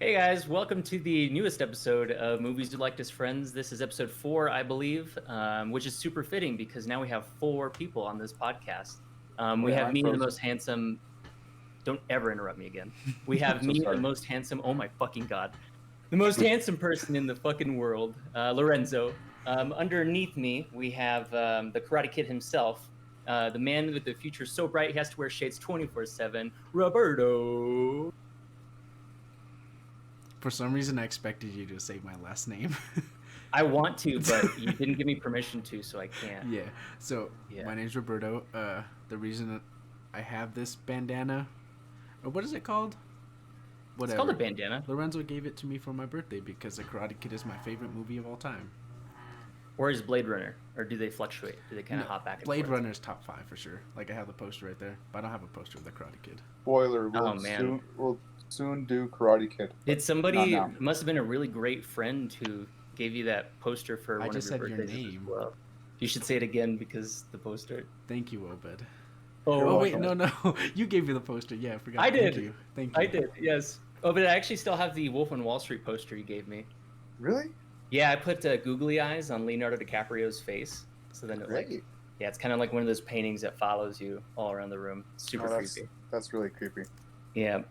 Hey guys, welcome to the newest episode of Movies You Liked as Friends. This is episode 4, I believe, which is super fitting because now we have 4 people on this podcast. We Wait, am have I me, the frozen? most handsome. Don't ever interrupt me again. We I'm have so me, the sorry. most handsome. Oh my fucking god, the most handsome person in the fucking world, Lorenzo. Underneath me, we have the Karate Kid himself, the man with the future so bright he has to wear shades 24/7, Roberto. For some reason, I expected you to say my last name. I want to, but you didn't give me permission to, so I can't. Yeah. So Yeah. my name's Roberto. The reason I have this bandana, or what is it called? It's Whatever. called a bandana. Lorenzo gave it to me for my birthday because The Karate Kid is my favorite movie of all time. Or is Blade Runner? Or do they fluctuate? Do they kind of No, hop back and Blade forth? Runner's top 5 for sure. Like I have the poster right there, but I don't have a poster of The Karate Kid. Spoiler, Oh, man. we'll soon do Karate Kid. Did somebody, Not now. it must have been a really great friend who gave you that poster for I one just of your said your birthdays as name. well. You should say it again because the poster. Thank you, Obed. Oh, Oh wait, welcome. no, you gave me the poster. Yeah, I forgot. I Thank did. you. Thank you. I did, yes. Oh, but I actually still have the Wolf on Wall Street poster you gave me. Really? Yeah, I put googly eyes on Leonardo DiCaprio's face. So then it Great. yeah, it's kind of like one of those paintings that follows you all around the room. It's super creepy. That's really creepy. Yeah,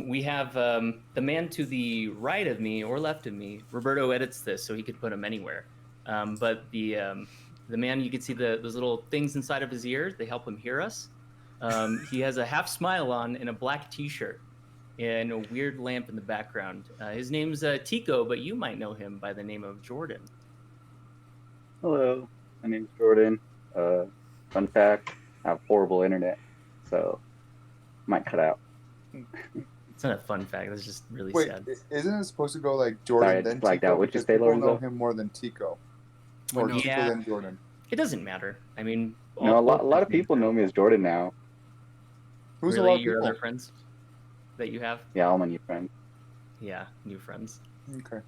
we have the man to the right of me or left of me. Roberto edits this so he could put him anywhere. But the man, you can see those little things inside of his ears. They help him hear us. He has a half smile on and a black T-shirt and a weird lamp in the background. His name's Tico, but you might know him by the name of Jordan. Hello, my name's Jordan. Fun fact, I have horrible internet, so might cut out. It's not a fun fact. That's just really Wait, sad. isn't it supposed to go like Jordan Sorry, then blacked Tico? out. What'd you Because say, people know Lorenzo? him more than Tico. Well, Or no. Tico Yeah. then Jordan. It doesn't matter. I mean, No, a lot of names people know me as Jordan now. Who's really, a lot of your people? other friends that you have? Yeah, all my new friends. Yeah, new friends. Okay.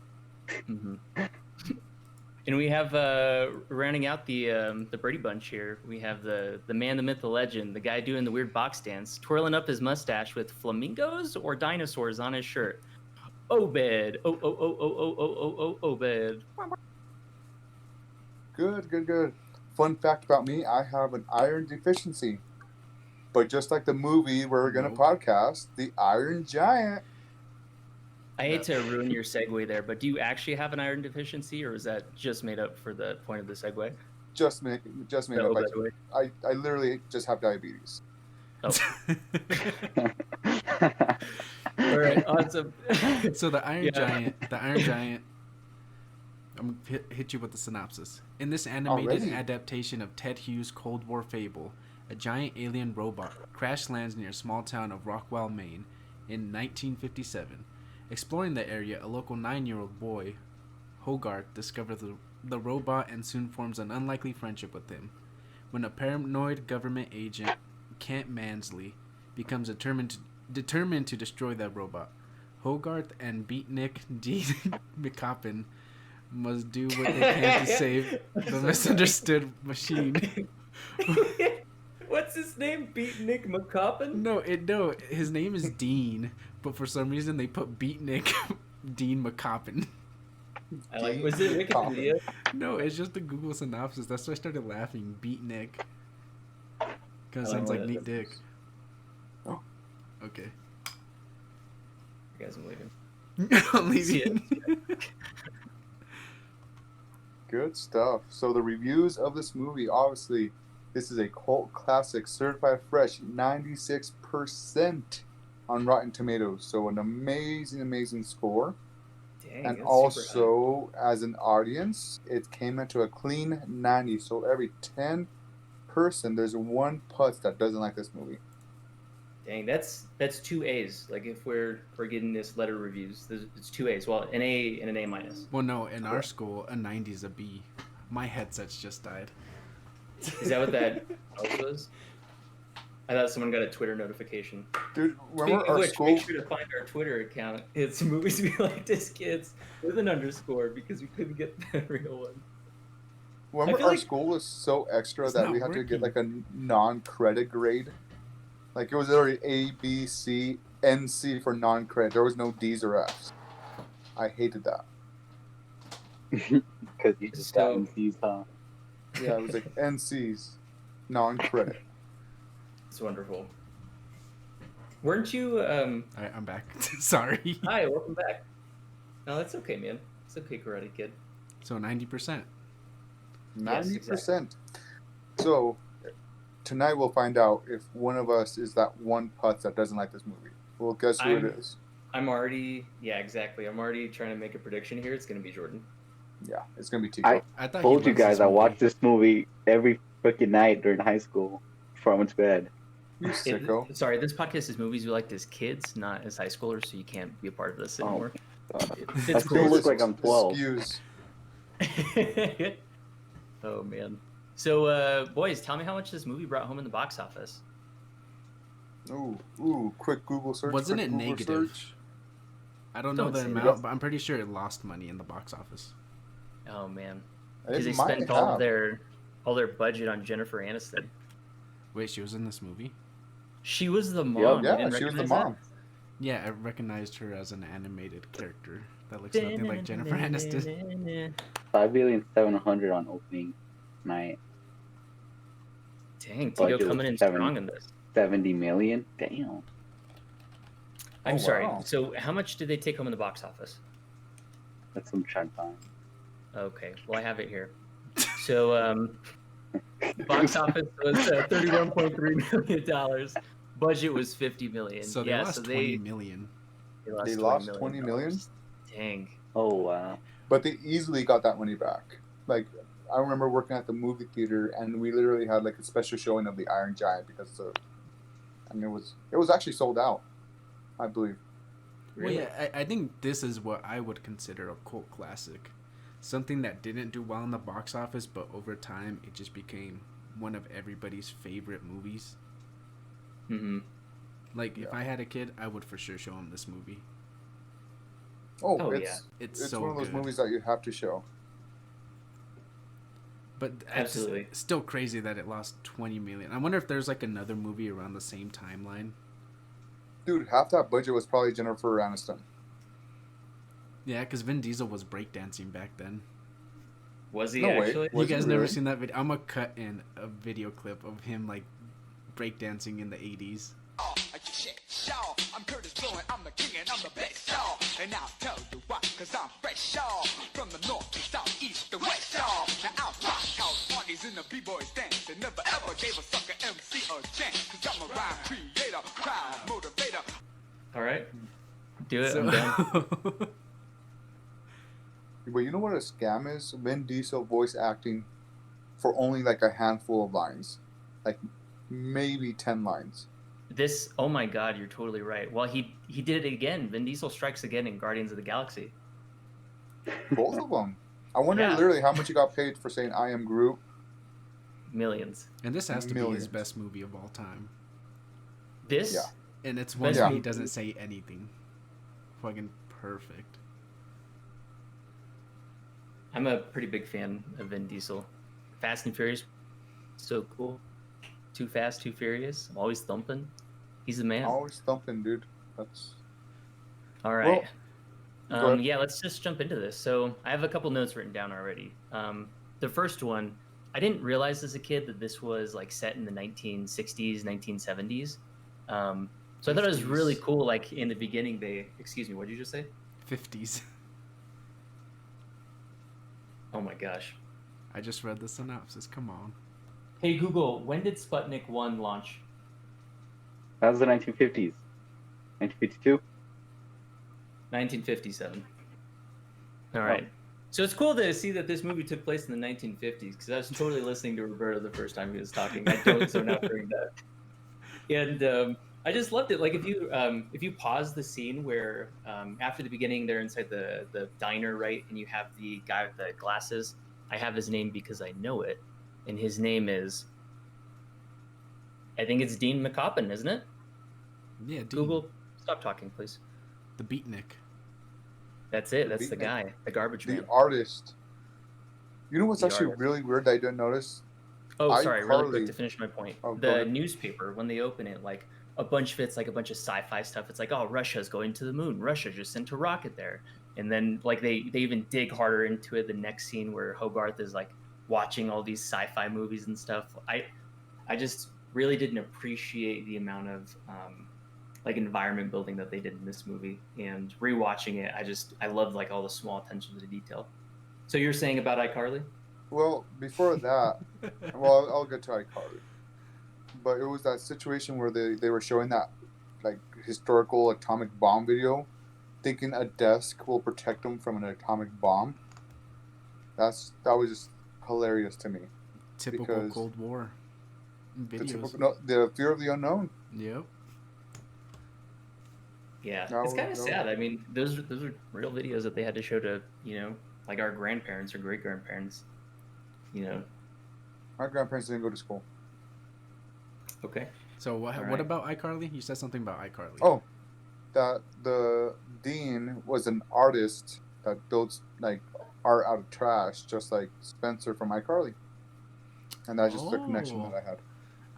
hmm And we have rounding out the Brady Bunch here. We have the man, the myth, the legend, the guy doing the weird box dance, twirling up his mustache with flamingos or dinosaurs on his shirt. Obed, Obed. Good. Fun fact about me, I have an iron deficiency. But just like the movie where we're going to Nope. podcast, the Iron Giant. I hate to ruin your segue there, but do you actually have an iron deficiency, or is that just made up for the point of the segue? Just made The up. Obed way? I literally just have diabetes. Oh, all right, awesome. So the Iron Yeah. Giant. I'm gonna hit you with the synopsis. In this animated Already? adaptation of Ted Hughes' Cold War fable, a giant alien robot crash lands near a small town of Rockwell, Maine, in 1957. Exploring the area, a local 9-year-old boy, Hogarth, discovers the robot and soon forms an unlikely friendship with him. When a paranoid government agent, Kent Mansley, becomes determined to destroy the robot, Hogarth and Beatnik D. McCoppin must do what they can to save the misunderstood machine. What's his name? Beatnik McCoppin? No, his name is Dean, but for some reason they put Beatnik Dean McCoppin. I like. Was it Wikipedia? No, it's just a Google synopsis. That's why I started laughing. Beatnik. Kind of Oh, sounds like yeah, neat dick. Oh. Okay. You guys, I'm leaving. I'm leaving. Good stuff. So the reviews of this movie, obviously, this is a cult classic, certified fresh, 96% on Rotten Tomatoes. So an amazing score. Dang, And that's super also, as an audience, it came into a clean 90. So every 10 person, there's one putz that doesn't like this movie. high. Dang, that's 2 A's. Like if we're getting this letter reviews, it's 2 A's. Well, an A and an A minus. Well, no, in our Correct. school, a 90 is a B. My headset's just died. Is that what that was? I thought someone got a Twitter notification. Dude, Speaking remember of our which, school? make sure to find our Twitter account. It's movies we liked as kids with an underscore because we couldn't get the real one. Remember feel our like- school was so extra It's that not we had to get like working. a non-credit grade. Like it was literally A, B, C, N, C for non-credit. There was no D's or F's. I hated that. Because you just got So- NCs, huh? Yeah, it was like NC's non-credit. It's wonderful. Weren't you? All right, I'm back. Sorry. Hi, welcome back. No, that's okay, man. It's okay, Karate Kid. So 90%. 90%. So tonight we'll find out if one of us is that one putz that doesn't like this movie. Well, guess who it is? I'm already. Yeah, exactly. I'm already trying to make a prediction here. It's gonna be Jordan. Yeah, it's gonna be Tico. I thought Told he you loves guys, this I movie. watched this movie every freaking night during high school before I went to bed. You sicko. Sorry, this podcast is movies we liked as kids, not as high schoolers, so you can't be a part of this anymore. I still look like I'm 12. Excuse. Oh man. So, boys, tell me how much this movie brought home in the box office. Ooh, quick Google search. Wasn't quick it Google negative? search. I don't know Don't the say amount, that. but I'm pretty sure it lost money in the box office. Oh man, It because they might spent all have. their budget on Jennifer Aniston. Wait, she was in this movie? She was the mom. Yep. You Yeah, didn't she was the recognize mom. Yeah, I recognized her as an animated character that looks nothing like Jennifer Aniston. that? 5,700,000 on opening night. Dang, Budget Tito was coming in 70. strong in this. 70 million? Damn. I'm Oh, sorry. wow. So, how much did they take home in the box office? That's what I'm trying to find. Okay, well, I have it here. So, box office was $31.3 million. Budget was $50 million. So they yeah, lost so 20 million. They lost $20 million? Dang. Oh, wow. But they easily got that money back. Like, I remember working at the movie theater, and we literally had like a special showing of the Iron Giant because of, and it was actually sold out, I believe. Really? Well, yeah, I think this is what I would consider a cult classic. Something that didn't do well in the box office, but over time it just became one of everybody's favorite movies. Mm-hmm. Like, if Yeah. I had a kid, I would for sure show him this movie. Oh, It's It's, it's so one of those good. movies that you have to show. But Absolutely. it's still crazy that it lost 20 million. I wonder if there's like another movie around the same timeline. Dude, half that budget was probably Jennifer Aniston. Yeah, because Vin Diesel was breakdancing back then. Was he No way. actually? Was you he guys never really? seen that video? I'm gonna cut in a video clip of him like breakdancing in the 80s. I'm Curtis Blow and I'm the king and I'm the best, y'all. And I'll tell you why, cause I'm fresh, y'all. From the north to south, east to west, y'all. Now I'll rock house parties in the b-boys dance. And never ever gave a sucker MC a chance. Cause I'm a rhyme creator, crowd motivator. All right. Do it. I'm done. But you know what a scam is? Vin Diesel voice acting for only like a handful of lines. Like maybe 10 lines. This. Oh my God, you're totally right. Well, he did it again. Vin Diesel strikes again in Guardians of the Galaxy. Both of them. I wonder Yeah. literally how much he got paid for saying I am Groot. Millions. And this has to be Millions. his best movie of all time. This. Yeah. And it's one Best where he movie. doesn't say anything. Fucking perfect. I'm a pretty big fan of Vin Diesel. Fast and Furious, so cool. Too Fast, Too Furious. I'm always thumping. He's the man. Always thumping, dude. That's All right. go ahead. Yeah, let's just jump into this. So I have a couple notes written down already. The first one, I didn't realize as a kid that this was like set in the 1960s, 1970s. So I thought it was really 50s. cool. Like in the beginning, excuse me, what did you just say? 50s. Oh my gosh. I just read the synopsis. Come on. Hey Google, when did Sputnik 1 launch? That was the 1950s. 1952? 1957. All right. So it's cool to see that this movie took place in the 1950s because I was totally listening to Roberto the first time he was talking. I don't zone out during that. And I just loved it. Like if you pause the scene where after the beginning they're inside the diner, right, and you have the guy with the glasses. I have his name because I know it, and his name is. I think it's Dean McCoppin, isn't it? Yeah, Dean, Google, stop talking, please. the beatnik. That's it. The That's the beatnik. guy, the garbage the man. artist. You know what's The actually artist. really weird that I didn't notice? Oh, sorry, really iCarly- quick to finish my point. Oh, go The ahead. newspaper, when they open it, like a bunch of it's like a bunch of sci-fi stuff. It's like, oh, Russia's going to the moon. Russia just sent a rocket there. And then like they even dig harder into it. The next scene where Hogarth is like watching all these sci-fi movies and stuff. I just really didn't appreciate the amount of like environment building that they did in this movie. And rewatching it, I loved like all the small attention to detail. So you're saying about iCarly? Well, before that, well, I'll get to iCarly. But it was that situation where they were showing that like historical atomic bomb video, thinking a desk will protect them from an atomic bomb. That was just hilarious to me. Typical because Cold War videos. The fear of the unknown. Yep. Yeah, No, it's kind of no. sad. I mean, those are real videos that they had to show to, you know, like our grandparents or great grandparents. You know. My grandparents didn't go to school. Okay. So what All what right. about iCarly? You said something about iCarly. Oh, that the dean was an artist that builds like art out of trash, just like Spencer from iCarly. And that's just the connection Oh. that I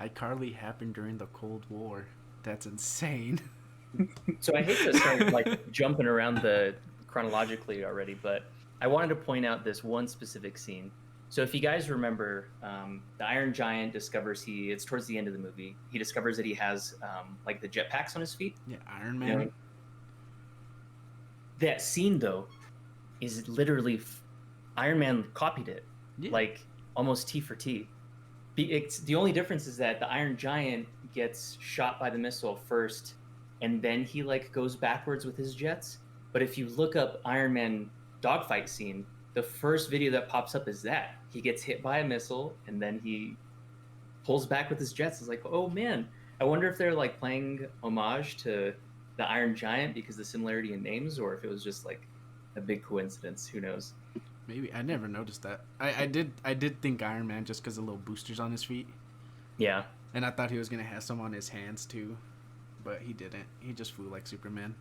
had. iCarly happened during the Cold War. That's insane. So I hate to start like jumping around the chronologically already, but I wanted to point out this one specific scene. So if you guys remember, the Iron Giant discovers it's towards the end of the movie. He discovers that he has like the jetpacks on his feet. Yeah, Iron You Man. know, that scene though is literally Iron Man copied it, Yeah. like almost T for T. The only difference is that the Iron Giant gets shot by the missile first, and then he like goes backwards with his jets. But if you look up Iron Man dogfight scene, the first video that pops up is that he gets hit by a missile and then he pulls back with his jets. It's like, oh man, I wonder if they're like playing homage to the Iron Giant because the similarity in names, or if it was just like a big coincidence. Who knows? Maybe I never noticed that. I did think Iron Man just because of little boosters on his feet, Yeah. and I thought he was gonna have some on his hands too, but he didn't. He just flew like Superman.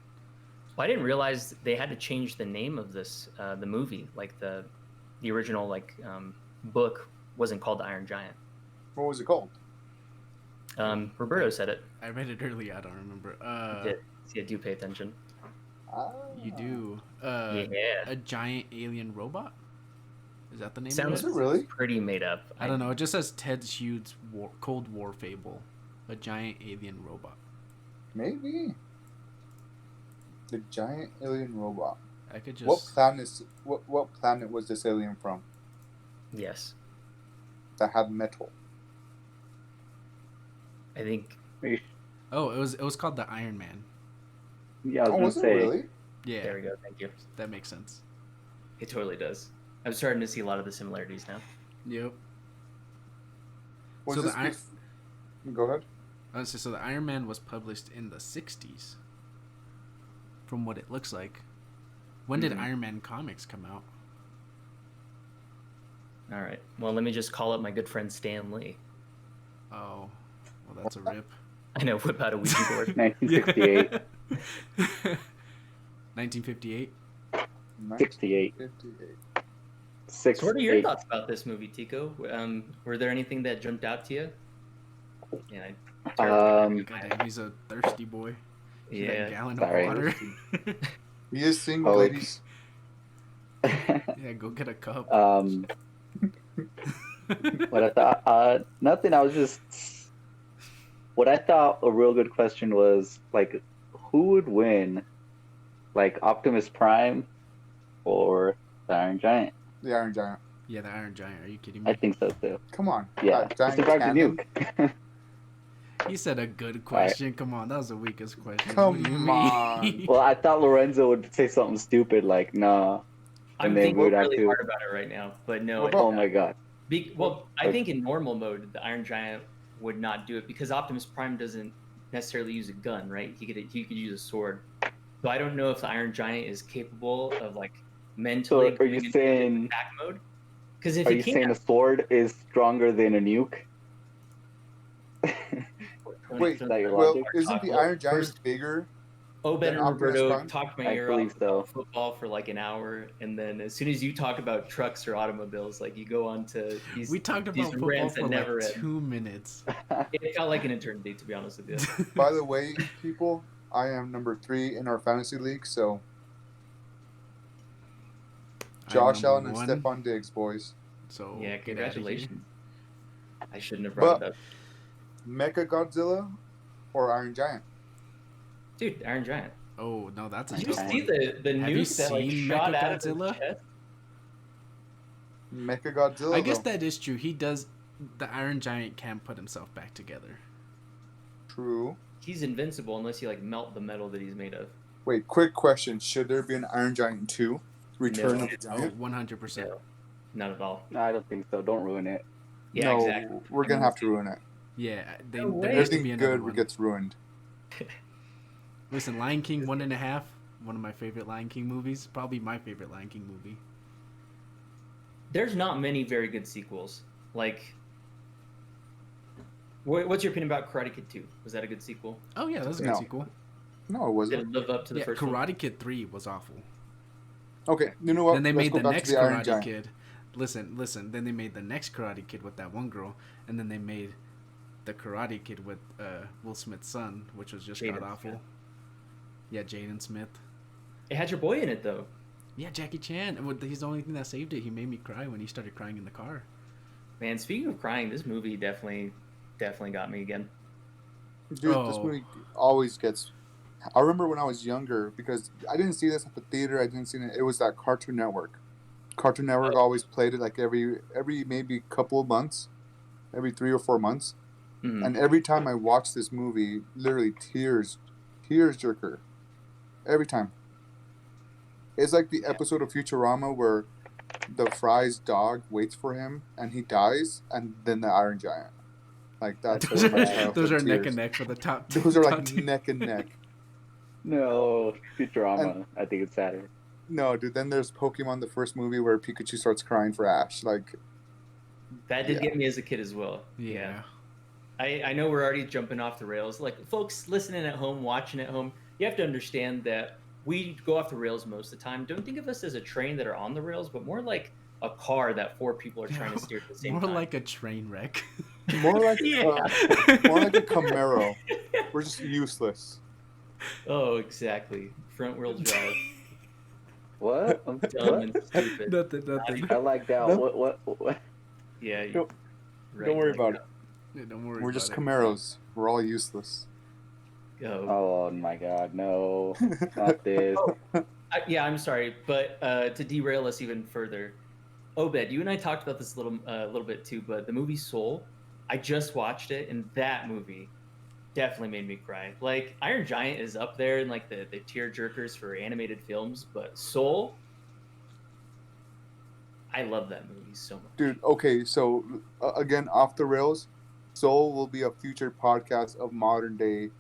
Well, I didn't realize they had to change the name of this the movie. Like the original like book wasn't called the Iron Giant. What was it called? Roberto said it. I read it earlier. I don't remember. Did. See, I do pay attention. You do. Yeah. A giant alien robot. Is that the name Sounds of Is it? it really? pretty made up. I don't know. It just says Ted Hughes' Cold War fable, a giant alien robot. Maybe. The giant alien robot. I could What just. planet was this alien from Yes. that had metal? I think Oh, it was called the Iron Man. Yeah, I Oh, was was gonna it say. really? Yeah, there we go. Thank you. that makes sense. It totally does. I'm starting to see a lot of the similarities now. Yep. Was So this the Iron- Go ahead. Honestly, so the Iron Man was published in the '60s. From what it looks like. When did Mhm. Iron Man comics come out? All right. Well, let me just call up my good friend Stan Lee. Oh, well, that's a rip. I know, whip out a Ouija board. 1968. 1958. 68. 1958. Six. So what are your eight. thoughts about this movie, Tico? Were there anything that jumped out to you? Yeah. God damn, he's a thirsty boy. Get a Yeah. gallon Sorry. of water. He is single, Oh. ladies. Yeah, go get a cup. What I thought, nothing. I was just. What I thought a real good question was like, who would win, like Optimus Prime, or the Iron Giant? The Iron Giant. Yeah, the Iron Giant. Are you kidding me? I think so too. Come on. Yeah, That it's giant the Dr. cannon. Nuke. He said a good question. Come on, that was the weakest question. Come What do you on. mean? Well, I thought Lorenzo would say something stupid like, "Nah." I'm And then thinking we would have really to- hard about it right now, but no. What I- Oh my god. Well, I think in normal mode, the Iron Giant would not do it because Optimus Prime doesn't necessarily use a gun, right? He could use a sword. So I don't know if the Iron Giant is capable of like mentally So are you going into saying- attack mode. Because if Are he you can't, saying a sword is stronger than a nuke? Wait, that your well, logic? isn't the Iron Giant bigger? Obed and than Optimus Roberto Prime? talked my I ear believe off so. about football for like an hour, and then as soon as you talk about trucks or automobiles, like you go on to these. We talked these about football rants for that never like end. 2 minutes. It felt like an eternity, to be honest with you. By the way, people, I am number 3 in our fantasy league, so Josh Allen and 1. Stephon Diggs, boys. So Yeah, get outta here. congratulations. I shouldn't have brought But- it up. Mecha Godzilla or Iron Giant? Dude, Iron Giant. Oh no, that's a Did you tough see one. the Have you nuke that like seen shot out of Mechagodzilla? his chest? Mecha Godzilla. I guess though. that is true. He does. The Iron Giant can't put himself back together. True. He's invincible unless you like melt the metal that he's made of. Wait, quick question. Should there be an Iron Giant 2? Return No. of the Oh, Giant? 100%. No, not at all. No, I don't think so. Don't ruin it. Yeah, no, exactly. we're going to have to ruin it. Yeah, No way. there has to be Everything another good one. gets ruined. Listen, Lion King 1.5, one of my favorite Lion King movies. Probably my favorite Lion King movie. There's not many very good sequels. Like, what's your opinion about Karate Kid 2? Was that a good sequel? Oh yeah, that's a good No. sequel. No, it Did wasn't. it live up to the Yeah, first Karate one? Kid 3 was awful. Okay, you know what? Then they Let's made go the back next to the Iron Karate Giant. Kid. Listen. Then they made the next Karate Kid with that one girl, and then they made the Karate Kid with Will Smith's son, which was just Jaden god awful. Smith. Yeah, Jaden Smith. It had your boy in it though. Yeah, Jackie Chan. He's the only thing that saved it. He made me cry when he started crying in the car. Man, speaking of crying, this movie definitely got me again. Dude, this Oh. movie always gets. I remember when I was younger because I didn't see this at the theater. I didn't see it. It was that Cartoon Network. Cartoon Network always played it like every maybe couple of months, every 3 or 4 months. Mhm. And every time I watched this movie, literally tears jerker. Every time. It's like the episode of Futurama where the Fry's dog waits for him and he dies, and then the Iron Giant. Like that's Those my are, childhood those are neck tears. and neck for the top two. Those are top like two. neck and neck. No, Futurama. I think it's sadder. No, dude. Then there's Pokemon, the first movie where Pikachu starts crying for Ash. Like, That did Yeah. get me as a kid as well. Yeah. I know we're already jumping off the rails. Like, folks listening at home, watching at home, you have to understand that we go off the rails most of the time. Don't think of us as a train that are on the rails, but more like a car that 4 people are trying to steer at the same More time. like a train wreck. more like Yeah. more like a Camaro. We're just useless. Oh, exactly. Front wheel drive. What? Dumb What? and stupid. Nothing. I like that. No. What? Yeah. Don't- right, Don't worry like about it. Yeah, don't worry. We're about just it. Camaros. We're all useless. that. Oh. Oh my God, no! Not this. Yeah, I'm sorry, but to derail us even further, Obed, you and I talked about this a little bit too. But the movie Soul, I just watched it, and that movie definitely made me cry. Like Iron Giant is up there in like the tear jerkers for animated films, but Soul, I love that movie so much. Dude, okay, so again, off the rails. Soul will be a future podcast of modern day,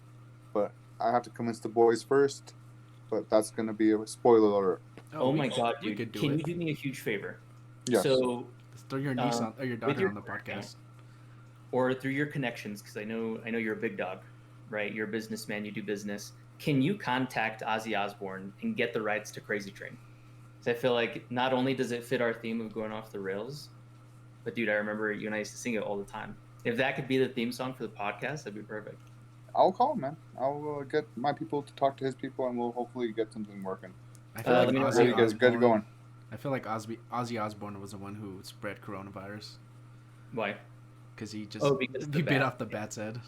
but I have to convince the boys first. But that's gonna be a spoiler alert. Oh, we my could- god, we dude! could do Can it. you do me a huge favor? Yes. So, Let's throw your niece on, or your daughter your on the Twitter podcast. or through your connections, because I know you're a big dog, right? You're a businessman. You do business. Can you contact Ozzy Osbourne and get the rights to Crazy Train? Because I feel like not only does it fit our theme of going off the rails, but dude, I remember you and I used to sing it all the time. If that could be the theme song for the podcast, that'd be perfect. I'll call him, man. I'll get my people to talk to his people, and we'll hopefully get something working. I feel let like me know There Ozzy you guys, get it Osbourne. going. I feel like Ozzy Osbourne was the one who spread coronavirus Why? because he just Because of the he bit bat. off the bat's head.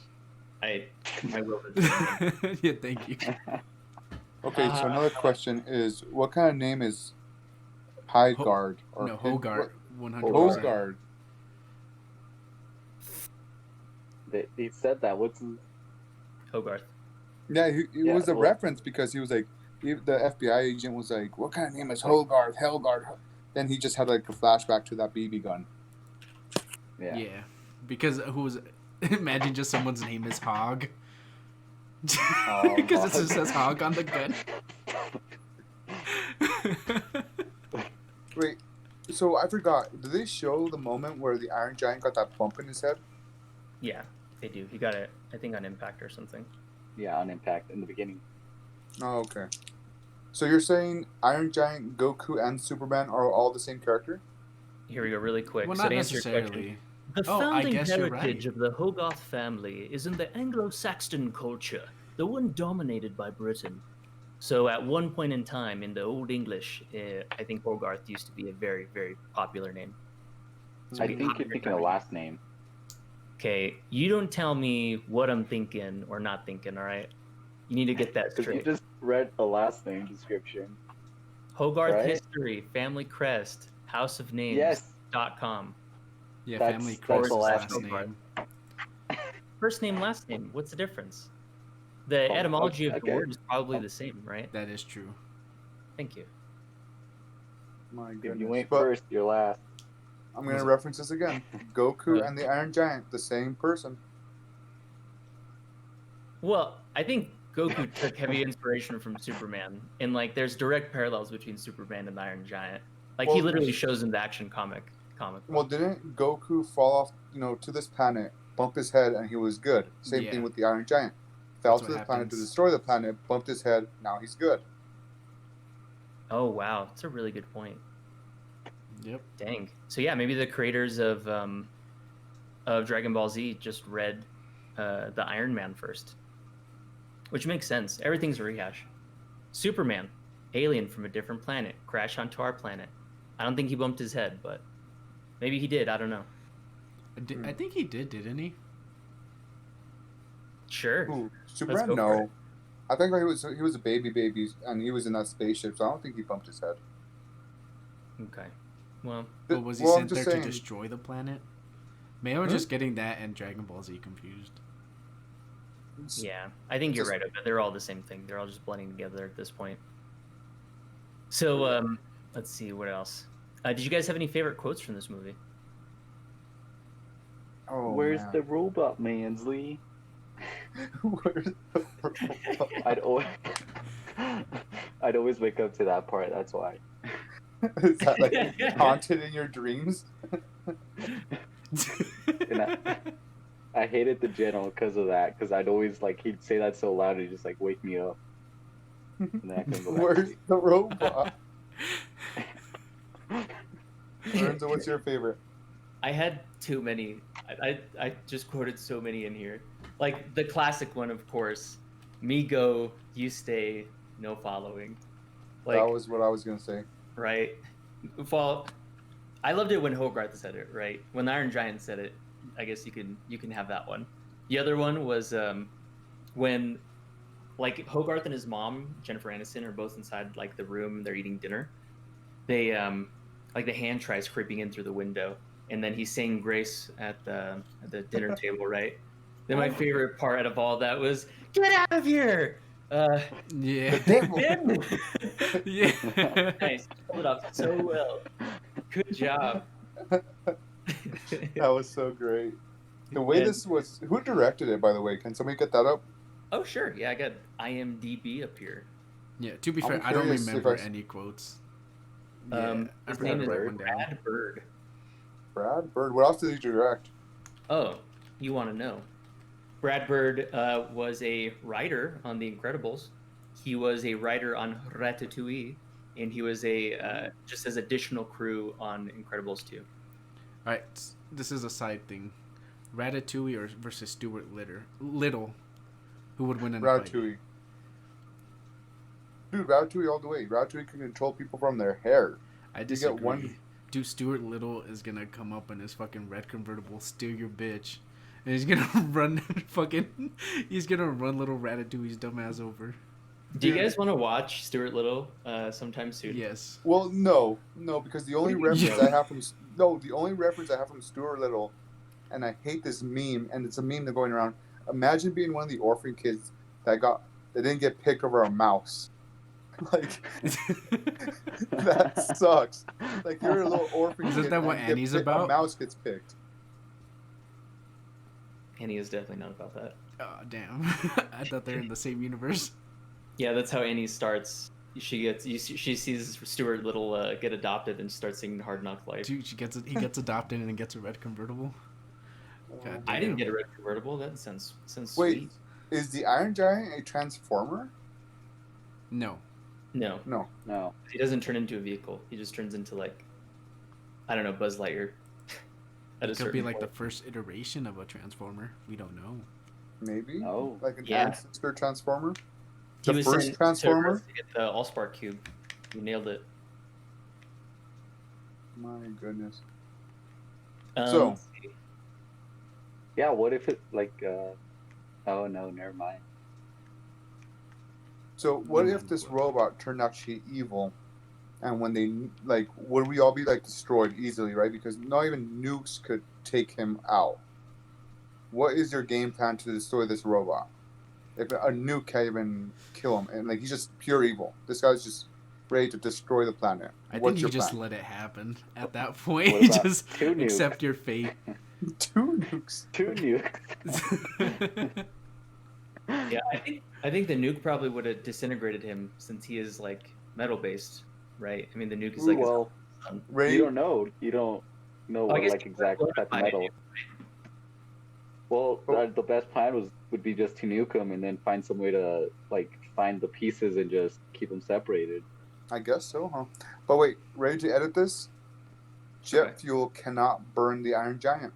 I will. Yeah, thank you. Okay, so another question is, what kind of name is Highguard? No, Hogard. 100%. Hogard. He said that. What's his... Hogarth. Yeah, it Yeah, was a well- reference because he was like, the FBI agent was like, what kind of name is Hogard? Helgard? Then he just had like a flashback to that BB gun. Yeah. Yeah, because who's imagine just someone's name is Hog. Oh, Because it Hog. just says Hog on the gun. Wait, so I forgot. Did they show the moment where the Iron Giant got that bump in his head? Yeah, they do. He got it, I think, on Impact or something. Yeah, on Impact in the beginning. Oh, okay. So you're saying Iron Giant, Goku, and Superman are all the same character? Here we go, really quick. Well, so not to answer your question, necessarily. the Oh, I founding guess you're heritage right. of the Hogarth family is in the Anglo-Saxon culture, the one dominated by Britain. So at one point in time in the Old English, I think Hogarth used to be a very, very popular name. I think you're thinking of last name. Okay, you don't tell me what I'm thinking or not thinking, all right? You need to get that Because you straight. just read the last name description. Hogarth right? History, Family Crest, House of Names. Yes. .com. Yeah, That's- Family that's Crest the is last last name. name. First name, last name. What's the difference? The Oh, etymology of the okay. word is probably the same, right? That is true. Thank you. My If goodness. you went But first, you're last. I'm gonna Was it- reference this again. Goku Uh, and the Iron Giant, the same person. Well, I think Goku took heavy inspiration from Superman, and like there's direct parallels between Superman and the Iron Giant. Like he Well, literally shows in the action comic. Well, didn't Goku fall off, to this planet, bump his head, and he was good? Same Yeah. thing with the Iron Giant. Fell That's to what this planet to happens. destroy the planet, bumped his head, now he's good. Oh wow, that's a really good point. Yep. Dang. So yeah, maybe the creators of Dragon Ball Z just read the Iron Man first, which makes sense. Everything's a rehash. Superman, alien from a different planet, crash onto our planet. I don't think he bumped his head, but maybe he did. I don't know. I think he did, didn't he? Sure. Ooh, Superman? go for No. it. I think he was a baby, and he was in that spaceship, so I don't think he bumped his head. Okay. Well, Or was he Well, I'm sent just there saying- to destroy the planet? Maybe I'm just getting that and Dragon Ball Z confused. yeah, I think you're Just- right. They're all the same thing. They're all just blending together at this point. So, let's see what else. Did you guys have any favorite quotes from this movie? Oh, Where's man. the robot Mansley? Where's the I'd always, I'd always wake up to that part. That's why. Is that like haunted in your dreams? And I hated the general because of that. Because I'd always he'd say that so loud, he'd just wake me up. And then I couldn't go back to Where's sleep. the robot? Lorenzo, what's your favorite? I had too many. I just quoted so many in here. Like the classic one, of course. Me go, you stay, no following. Like, That was what I was gonna say. right? Well, I loved it when Hogarth said it, right? When the Iron Giant said it, I guess you can have that one. The other one was when Hogarth and his mom, Jennifer Aniston, are both inside the room, they're eating dinner. They the hand tries creeping in through the window, and then he's saying grace at the dinner table, right? Then my favorite part out of all that was, "Get out of here!" Yeah. Ben! Yeah. Nice, pulled it off so well. Good job. That was so great. The way And- this was, who directed it, by the way? Can somebody get that up? Oh sure, yeah, I got IMDb up here. Yeah, to be I'm fair, I don't curious if remember I- any quotes. I His forgot name to is write one down. Brad Bird. Brad Bird. What else did he direct? Oh, you want to know? Brad Bird was a writer on The Incredibles. He was a writer on Ratatouille, and he was a just as additional crew on Incredibles 2. All right, this is a side thing. Ratatouille versus Stuart Little, who would win in a fight? Ratatouille. Dude, Ratatouille all the way. Ratatouille can control people from their hair. I get disagree. one- Dude, Stuart Little is gonna come up in his fucking red convertible, steal your bitch, and he's gonna run he's gonna run little Ratatouille's dumbass over. Do you Dude. guys want to watch Stuart Little sometime soon? Yes. Well, no, because the only What do you reference mean? I have from the only reference I have from Stuart Little, and I hate this meme, and it's a meme that's going around. Imagine being one of the orphan kids that didn't get picked over a mouse. Like that sucks. Like you're a little orphan Isn't kid. that what and get Annie's picked- about? A mouse gets picked. Annie is definitely not about that. Oh damn! I thought they're in the same universe. Yeah, that's how Annie starts. She sees Stuart Little get adopted and starts singing Hard Knock Life. Dude, he gets adopted and gets a red convertible. God I didn't damn. get a red convertible. That sounds Wait, sweet. is the Iron Giant a transformer? No. No, No. No. he doesn't turn into a vehicle. He just turns into I don't know, Buzz Lightyear. At a It could be certain like the point. first iteration of a transformer. We don't know. Maybe. Oh. Like an Yeah. ancestor transformer. He The was first sent Transformer? to get the Allspark cube. You nailed it. My goodness. Um, So- let's see. Yeah, what if it like oh no, never mind. So what Mm, if this what? robot turned out to be evil, and when they like, would we all be like destroyed easily, right? Because not even nukes could take him out. What is your game plan to destroy this robot? If a nuke can't even kill him, and like he's just pure evil, this guy's just ready to destroy the planet. I What's think your you just plan? let it happen at that point. What You about just two nukes? accept your fate. 2 nukes. 2 nukes. Yeah, I think the nuke probably would have disintegrated him since he is like metal based, right? I mean, the nuke is like his Well, son. Ray, you don't know. You don't know I what guess like you exact could type of modify it, metal. Well, Oh. the best plan would be just to nuke them and then find some way to like find the pieces and just keep them separated. I guess so, huh? But wait, ready to edit this? Jet Okay. fuel cannot burn the Iron Giant.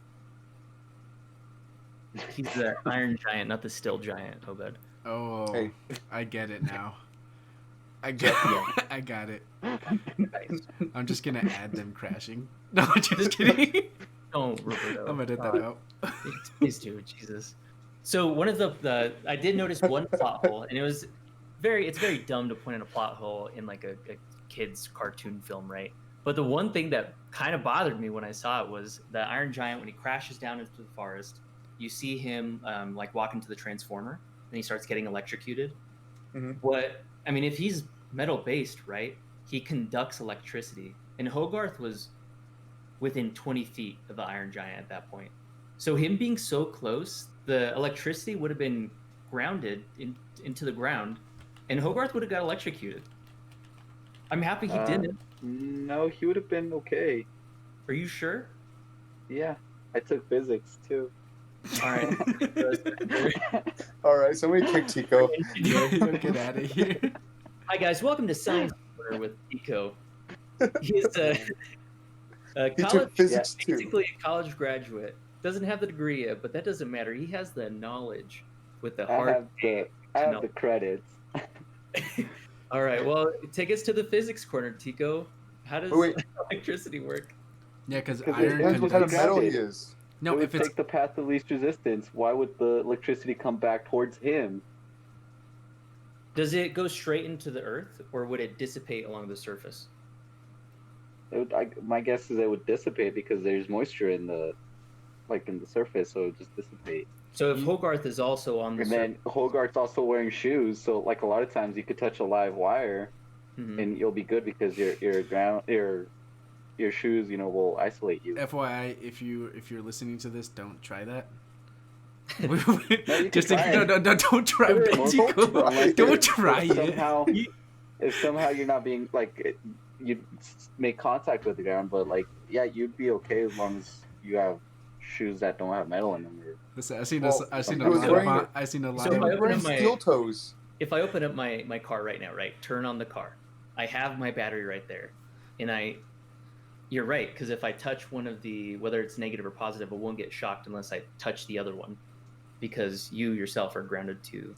He's the Iron Giant, not the Still Giant, Obed. Oh, Hey. I get it now. I Jeff, got, I got it. Nice. I'm just gonna add them crashing. No, just kidding. Don't, Roberto. I'm gonna edit that out. Please do, Jesus. So one of the I did notice one plot hole, and it's very dumb to point out a plot hole in like a kid's cartoon film, right? But the one thing that kind of bothered me when I saw it was the Iron Giant when he crashes down into the forest. You see him like walk into the transformer, and he starts getting electrocuted. Mhm. What I mean, if he's metal based, right? He conducts electricity, and Hogarth was within 20 feet of the Iron Giant at that point. So him being so close, the electricity would have been grounded into the ground, and Hogarth would have got electrocuted. I'm happy he didn't. No, he would have been okay. Are you sure? Yeah, I took physics too. All right. All right, somebody kick Tico. Get out of here. Hi guys, welcome to Science Corner with Nico. He's a He college, took physics too. basically a college graduate. Doesn't have the degree yet, but that doesn't matter. He has the knowledge with the I heart. have No. the credits. All right. Well, take us to the physics corner, Tico. How does Wait. electricity work? Yeah, because Because iron Depends what kind of conducts. metal he grounded. is. No, it would if it's take the path of least resistance. Why would the electricity come back towards him? Does it go straight into the earth, or would it dissipate along the surface? My guess is it would dissipate because there's moisture in the surface, so it would just dissipate. So if Hogarth is also on the And then Hogarth's also wearing shoes, so like a lot of times you could touch a live wire Mhm. and you'll be good because your shoes, will isolate you. FYI, if you're listening to this, don't try that. No, you can Just try no, it. no, no, don't try Don't it. try it. Don't try If it. somehow, if somehow you're not being like, you make contact with the ground, but like, yeah, you'd be okay as long as you have shoes that don't have metal in them. Listen, I've seen Well, I've seen he a was lot wearing of it- I've seen a lot So He if I was of open wearing up my- steel toes. If I open up my car right now, right, turn on the car, I have my battery right there, and you're right, because if I touch one of the, whether it's negative or positive, it won't get shocked unless I touch the other one, because you yourself are grounded to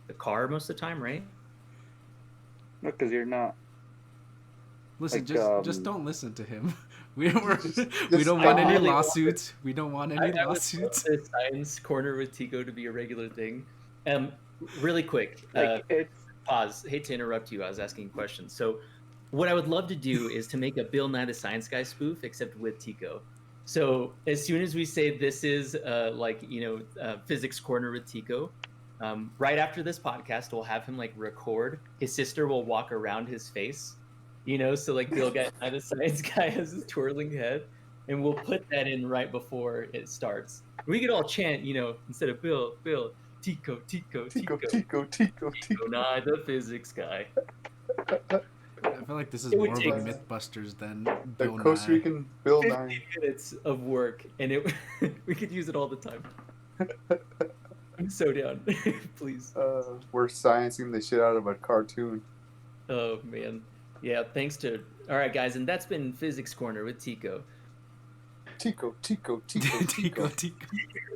the car most of the time, right? No, because you're not. Listen, like, just don't listen to him. We don't Just- want I any really want lawsuits. We don't want any I would lawsuits. love the science corner with Tico to be a regular thing. Really quick, Like it's pause. Hate to interrupt you. I was asking questions. So, what I would love to do is to make a Bill Nye the Science Guy spoof, except with Tico. So, as soon as we say this is physics corner with Tico, right after this podcast, we'll have him like record. His sister will walk around his face, so like Bill Nye the Science Guy has his twirling head, and we'll put that in right before it starts. We could all chant, instead of Bill, Tico, Tico, Tico, Tico. Tico, Tico, Tico, Tico. Nye the physics guy. I feel like this is It would more of take- a MythBusters than The Bill Costa Nye. Rican Bill 15 Nye. minutes of work, and we could use it all the time. I'm so down. Please. We're sciencing the shit out of a cartoon. Oh, man. Yeah, thanks to... All right, guys, and that's been Physics Corner with Tico. Tico, Tico, Tico, Tico, Tico.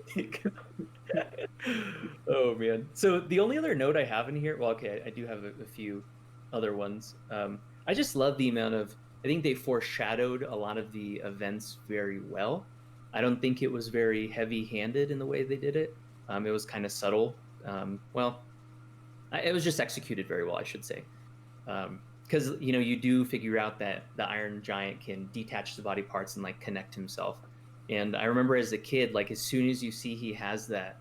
Tico. Oh man. So the only other note I have in here, well, okay, I do have a few other ones. I just love the amount of. I think they foreshadowed a lot of the events very well. I don't think it was very heavy-handed in the way they did it. It was kind of subtle. It was just executed very well, I should say. Because you do figure out that the Iron Giant can detach the body parts and like connect himself. And I remember as a kid, like as soon as you see he has that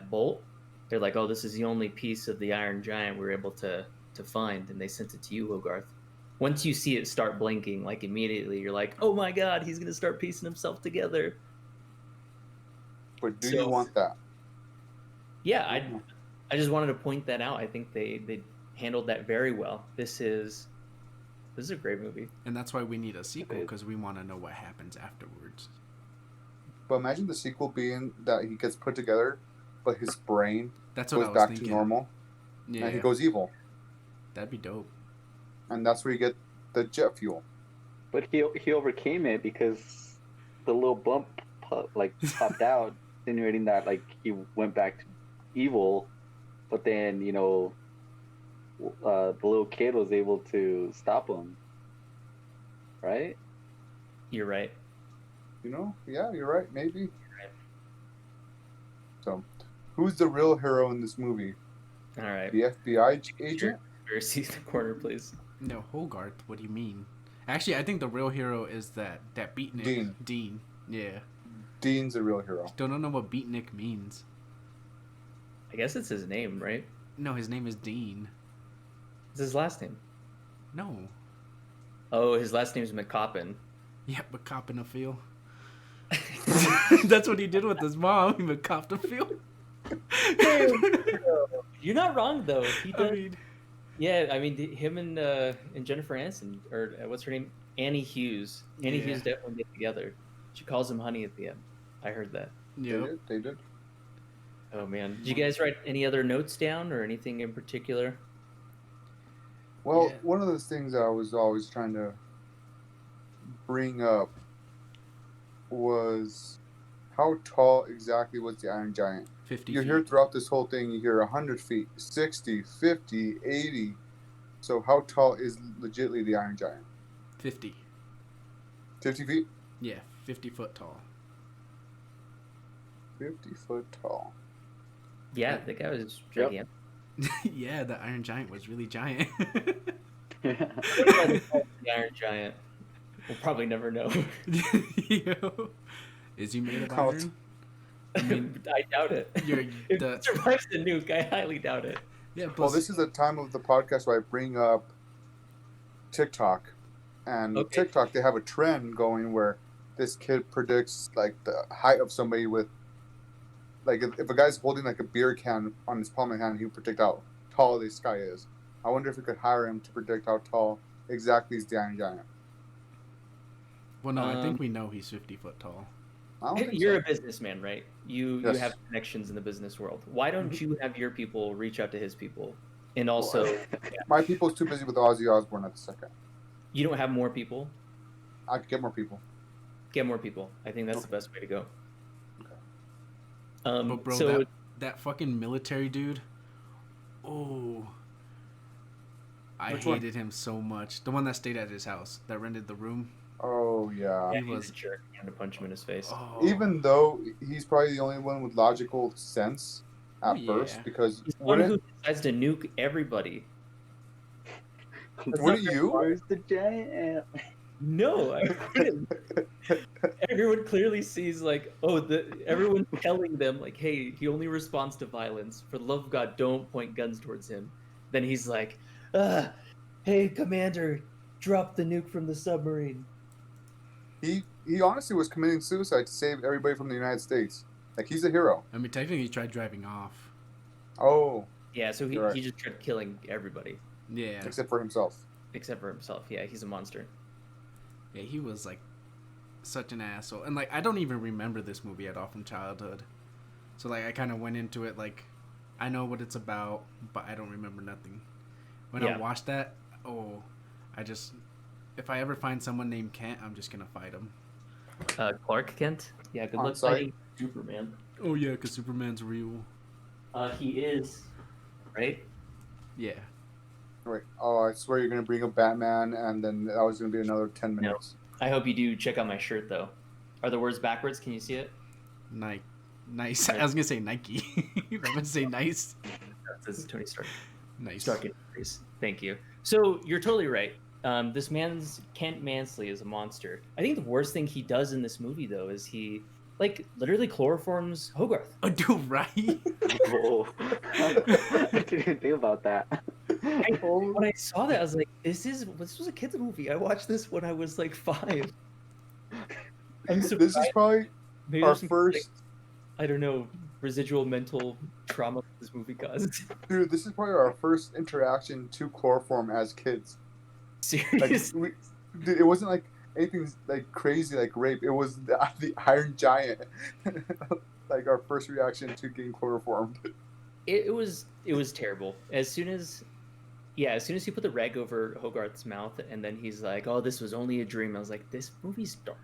bolt, they're like, "Oh, this is the only piece of the Iron Giant we're able to find," and they sent it to you, Hogarth. Once you see it start blinking, like immediately, you're like, "Oh my God, he's gonna start piecing himself together." But do So- you want that? Yeah, I just wanted to point that out. I think they handled that very well. This is a great movie. And that's why we need a sequel, because we want to know what happens afterwards. But imagine the sequel being that he gets put together, but his brain That's what I goes was back thinking. to normal, Yeah, and he goes evil, that'd be dope. and that's where you get the jet fuel. But he overcame it because the little bump popped out, insinuating that like he went back to evil. But then the little kid was able to stop him, right? You're right. Yeah, you're right. Maybe. So, who's the real hero in this movie? All right. The FBI agent? Conspiracy in the corner, please. No, Hogarth. What do you mean? Actually, I think the real hero is that beatnik. Dean. Dean. Yeah. Dean's the real hero. Don't know what beatnik means. I guess it's his name, right? No, his name is Dean. It's his last name. No. Oh, his last name's McCoppin. Yeah, but copping a feel. That's what he did with his mom. He copped a feel. You're not wrong though. He I does. mean, Yeah, I mean him and Jennifer Aniston, or what's her name, Annie Hughes. Annie Yeah. Hughes definitely get together. She calls him honey at the end. I heard that. yep. They did. Oh man, did you guys write any other notes down or anything in particular? Well, Yeah. one of the things I was always trying to bring up was how tall exactly was the Iron Giant? 50 You feet. hear throughout this whole thing, you hear 100 feet, 60, 50, 80. So how tall is legitly the Iron Giant? 50. 50 feet? Yeah, 50 foot tall. 50 foot tall. Yeah, the guy was Yep. gigantic. Yeah, the Iron Giant was really giant. The Iron Giant. We'll probably never know. Yo. Is he made of How iron? I mean, I doubt it. You're If the- it survives the nuke, I highly doubt it. Yeah, Well, plus, this is a time of the podcast where I bring up TikTok. And Okay. TikTok, they have a trend going where this kid predicts like the height of somebody with, like if a guy's holding like a beer can on his palm of the hand, he would predict how tall this guy is. I wonder if we could hire him to predict how tall exactly is the Iron Giant. well, no, I think um, we know he's 50 foot tall. I don't think You're so. a businessman, right? You Yes. have connections in the business world. Why don't you have your people reach out to his people? And also, My people's too busy with Ozzy Osbourne at the second. you don't have more people. I could get more people. Get more people. I think that's the best way to go. But bro, so that fucking military dude. Oh. I Which one? hated him so much. The one that stayed at his house, that rented the room. Oh yeah. yeah, he he was was- a jerk. I had to punch him in his face. Oh. Even though he's probably the only one with logical sense at Oh, yeah. first, because He's the one wouldn't who decides to nuke everybody. wouldn't you? Where's the giant? No, I wouldn't. Everyone clearly sees like, everyone's telling them like, hey, he only responds to violence. For the love of God, don't point guns towards him. Then he's like, hey, Commander, drop the nuke from the submarine. He honestly was committing suicide to save everybody from the United States. Like he's a hero. I mean, technically, he tried driving off. Oh, Yeah, so You're right. he just tried killing everybody Yeah. except for himself. except for himself. Yeah, he's a monster. Yeah, he was like such an asshole. And like, I don't even remember this movie at all from childhood. So like, I kind of went into it like, I know what it's about, but I don't remember nothing. When I Yeah. watched that, if I ever find someone named Kent, I'm just gonna fight him. Clark Kent. Yeah, good On luck site. fighting Superman. Oh yeah, because Superman's real. He is, right? Yeah. Wait, oh, I swear you're gonna bring up Batman, and then that was gonna be another 10 No. minutes. I hope you do check out my shirt though. Are the words backwards? Can you see it? Nike. Nice. I was gonna say Nike. I meant to say nice. This is Tony Stark. Nice. Stark Industries. Thank you. So you're totally right. This man's Kent Mansley is a monster. I think the worst thing he does in this movie though is he like literally chloroforms Hogarth. Oh, dude, right? Whoa. I didn't think about that. When I saw that, I was like, "This was a kids movie. I watched this when I was like 5." I'm surprised. This is probably Maybe our there's some, first. like, I don't know, residual mental trauma this movie caused. Dude, this is probably our first interaction to chloroform as kids. Like, Seriously. Dude, it wasn't like anything like crazy like rape. It was the Iron Giant. Like our first reaction to getting chloroformed. It was terrible. As soon as he put the rag over Hogarth's mouth and then he's like, "Oh, this was only a dream." I was like, "This movie's dark.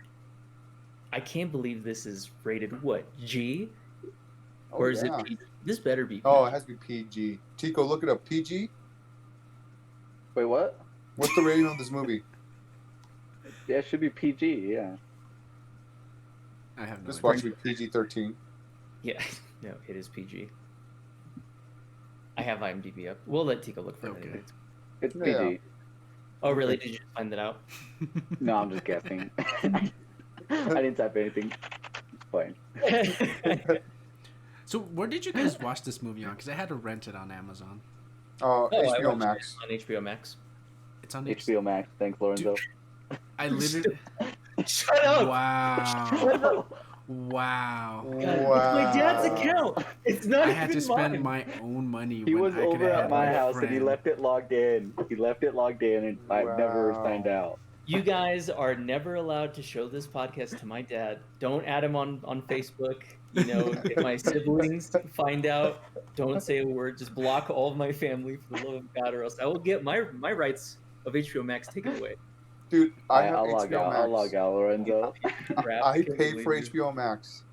I can't believe this is rated what, G? Oh, Or is yeah. it PG? This better be PG. Oh, it has to be PG. Tico, look it up. PG? Wait, what? What's the rating of this movie? Yeah, it should be PG. Yeah. I have no Just idea. watch me PG-13. Yeah, no, it is PG. I have IMDb up. We'll let Tico look for Okay. it. It's Yeah. PG. Oh, really? Did you just find that out? No, I'm just guessing. I didn't type anything. It's fine. So where did you guys watch this movie on? Because I had to rent it on Amazon. Oh, Oh, I HBO watched Max. it on HBO Max. It's on HBO Max. Thanks, Lorenzo. I literally. Shut up! Wow. Wow. God, it's my dad's Wow. account. It's not I had to even spend mine. my own money. He when was I could've over had at my a house and he friend. left it logged in. He left it logged in, and I've never Wow. signed out. You guys are never allowed to show this podcast to my dad. Don't add him on Facebook. You know, if my siblings find out, don't say a word. Just block all of my family for the love of God, or else I will get my rights of HBO Max taken away. Dude, I have I'll log HBO out. Max. I'll log out, Lorenzo. I pay for HBO Max.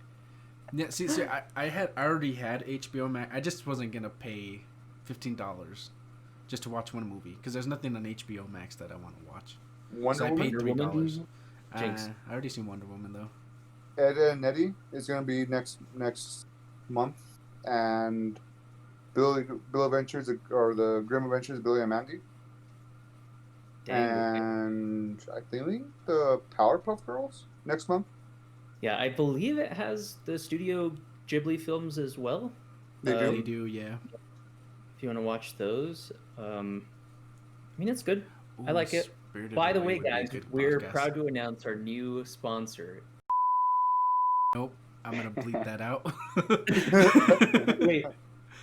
Yeah, see, I already had HBO Max. I just wasn't gonna pay $15 just to watch one movie because there's nothing on HBO Max that I want to watch. Wonder So I Woman. paid Wonder Woman? $3. Jinx. I already seen Wonder Woman though. Ed and Eddie is going to be next month, and Bill Adventures or the Grim Adventures of Billy and Mandy, Dang. and I think the Powerpuff Girls next month. Yeah, I believe it has the Studio Ghibli films as well. They do. They do, yeah. If you want to watch those, I mean, it's good. I Ooh, like it. Spirited By the Away way, would be a guys, good we're podcast. proud to announce our new sponsor. Nope, I'm gonna bleep that out. Wait,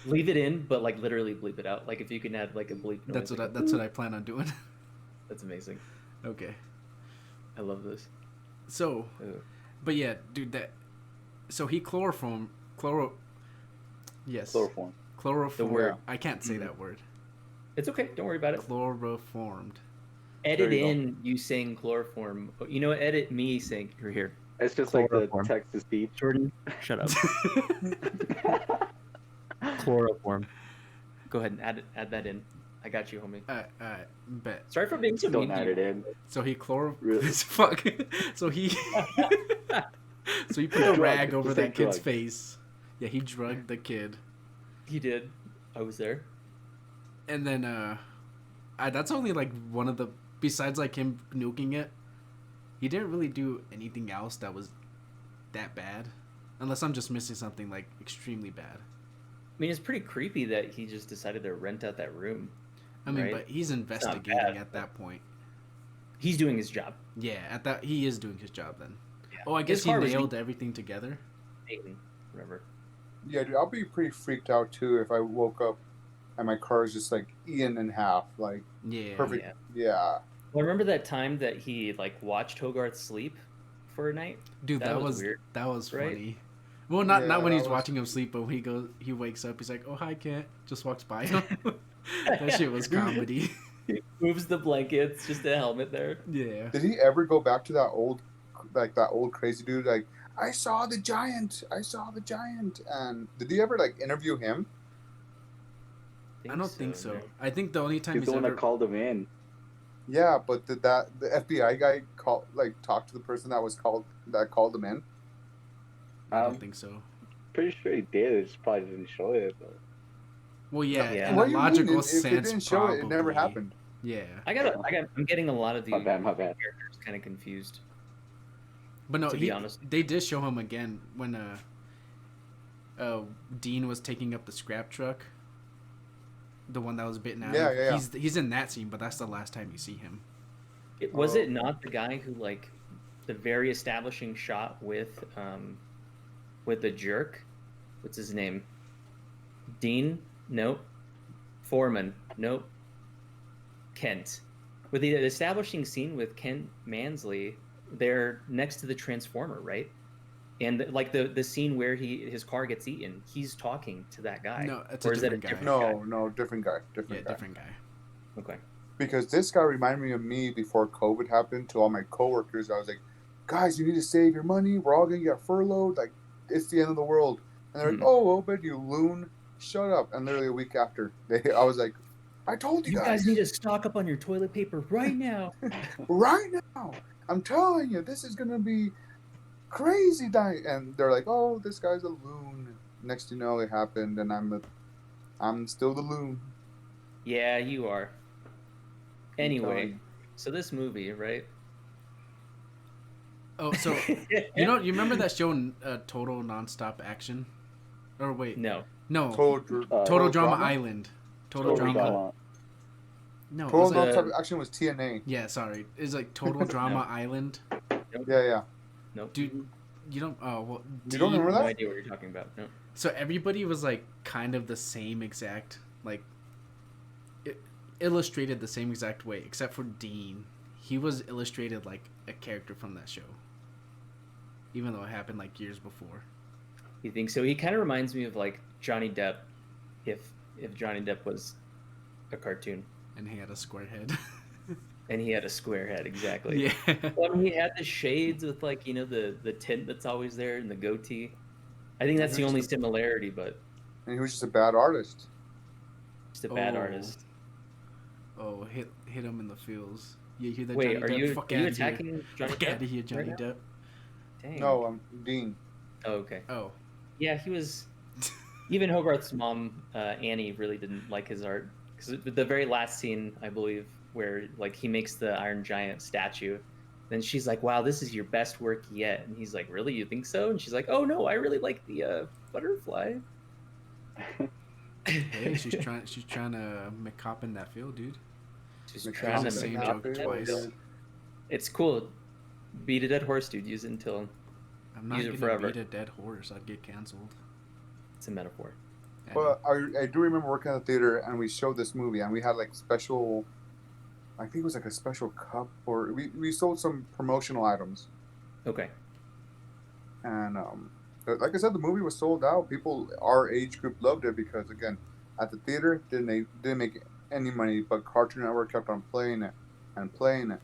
leave it in, but like literally bleep it out. Like if you can add like a bleep noise. That's what I plan on doing. That's amazing. Okay, I love this. so, Ooh. but yeah, dude, so he chloroform. Yes, Chloroform. chloroform. The word. I can't say Mhm. that word. It's okay. Don't worry about it. Chloroformed. Edit There you go. in you saying chloroform. You know, edit me saying you're here. It's just like the Chloroform. text to speech. Jordan, shut up. Chloroform. Go ahead and add that in. I got you, homie. Bet. Sorry for being so mean. Don't to add you. it in. So he Really? Fuck. So he. So he put a Drug. rag over Just say that kid's drug. face. Yeah, he drugged the kid, He did. I was there. and then that's only like one of the. Besides like him nuking it, he didn't really do anything else that was that bad, unless I'm just missing something like extremely bad. I mean, it's pretty creepy that he just decided to rent out that room. I mean, Right. but he's not investigating bad, at that point. He's doing his job. Yeah, at that he is doing his job then. Yeah. Oh, I guess His he car was nailed everything together. Nathan, remember? Yeah, dude, I'll be pretty freaked out too if I woke up and my car is just like eaten in half, like Yeah. perfect. Yeah. Yeah. Well, remember that time that he like watched Hogarth sleep for a night? Dude, That that was was weird, that was right? funny. Well, not Yeah, when that he's was- watching him sleep, but when he wakes up, he's like, "Oh hi, Kent." Just walks by him. That shit was comedy. He moves the blankets, just a helmet there. Yeah. Did he ever go back to that old like that old crazy dude, like I saw the giant, I saw the giant. And did you ever like interview him? I don't think so. man. I think the only time He's he's the one ever that called him in. Yeah, but did the FBI guy talk to the person that called him in? I don't think so. Pretty sure he did. It just probably didn't show it. But Well, yeah, Yeah. in What a do you logical mean? If sense, they didn't show probably. it, it never happened. Yeah, I'm getting a lot of the my bad. characters kind of confused. but no, To be honest. they did show him again when Dean was taking up the scrap truck. The one that was bitten out. Yeah. He's in that scene, but that's the last time you see him. Was Oh. it not the guy who like the very establishing shot with the jerk? What's his name? Dean? Nope. Foreman? Nope. Kent. With the establishing scene with Kent Mansley, they're next to the transformer, right? And like the scene where his car gets eaten, he's talking to that guy. No, it's Or a is that different guy. No, different guy. Yeah, Different guy. different guy. Okay. Because this guy reminded me of me before COVID happened. To all my coworkers, I was like, "Guys, you need to save your money. We're all gonna get furloughed. Like, it's the end of the world." And they're like, "Oh, Obed, you loon, shut up!" And literally a week after, I was like, "I told you, You guys need to stock up on your toilet paper right now. right now. I'm telling you, this is gonna be crazy night." And they're like, "Oh, this guy's a loon." Next, you know, it happened, and I'm still the loon. Yeah, you are. telling Anyway, you. so this movie, right? Oh, so you remember that show, Total Nonstop Action? Or wait, No. no, Total, Total Drama Island. Total Total Drama. Drama. No, it Total was like, Nonstop Action was TNA. yeah, sorry, it's like Total Drama Island. Yeah. Nope. Dude, you don't. Oh well. You don't Dean- remember No that? idea what you're talking about. No. So everybody was like kind of the same exact, like illustrated the same exact way, except for Dean. He was illustrated like a character from that show, even though it happened like years before. You think so? He kind of reminds me of like Johnny Depp, if Johnny Depp was a cartoon And he had a square head. and he had a square head, exactly. Yeah. Well, I mean, he had the shades with like the tint that's always there and the goatee. I think that's the only similarity, but And he was just a bad artist. just a bad Oh. artist. Oh, hit him in the feels. You hear that? Wait, Johnny are Depp? you Fuck are you outta here. attacking Johnny Fuck out Depp? of here, Johnny right now? Depp. Dang. No, Dean. Oh, okay. Oh, Yeah, he was. Even Hogarth's mom, Annie, really didn't like his art because the very last scene, I believe, where like he makes the Iron Giant statue, then she's like, "Wow, this is your best work yet," and he's like, "Really, you think so?" And she's like, "Oh no, I really like the butterfly." hey, she's trying to McCop in that field, dude. She's McCoy trying to the same make joke it. twice. It's cool. Beat a dead horse, dude. Use it until I'm not Use it gonna forever. beat a dead horse. I'd get canceled. it's a metaphor. And But I do remember working at the theater and we showed this movie and we had like special, I think it was like a special cup or we sold some promotional items. Okay. And like I said, the movie was sold out. People our age group loved it because again, at the theater didn't make any money, but Cartoon Network kept on playing it and playing it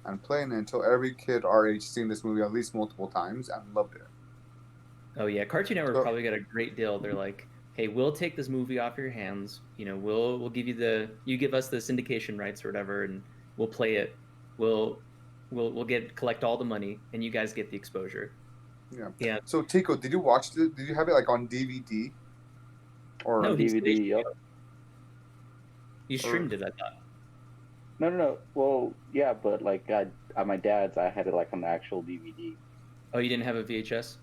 and playing it until every kid our age seen this movie at least multiple times and loved it. Oh yeah, Cartoon Network So- probably got a great deal. They're like, "Hey, we'll take this movie off your hands. You know, we'll give you you give us the syndication rights or whatever, and we'll play it. We'll collect all the money, and you guys get the exposure." Yeah. Yeah. So Tico, did you watch it? Did you have it like on DVD? Or No, he- DVD. Yep. You streamed it, I thought. No. Well, yeah, but like at my dad's, I had it like on the actual DVD. Oh, you didn't have a VHS?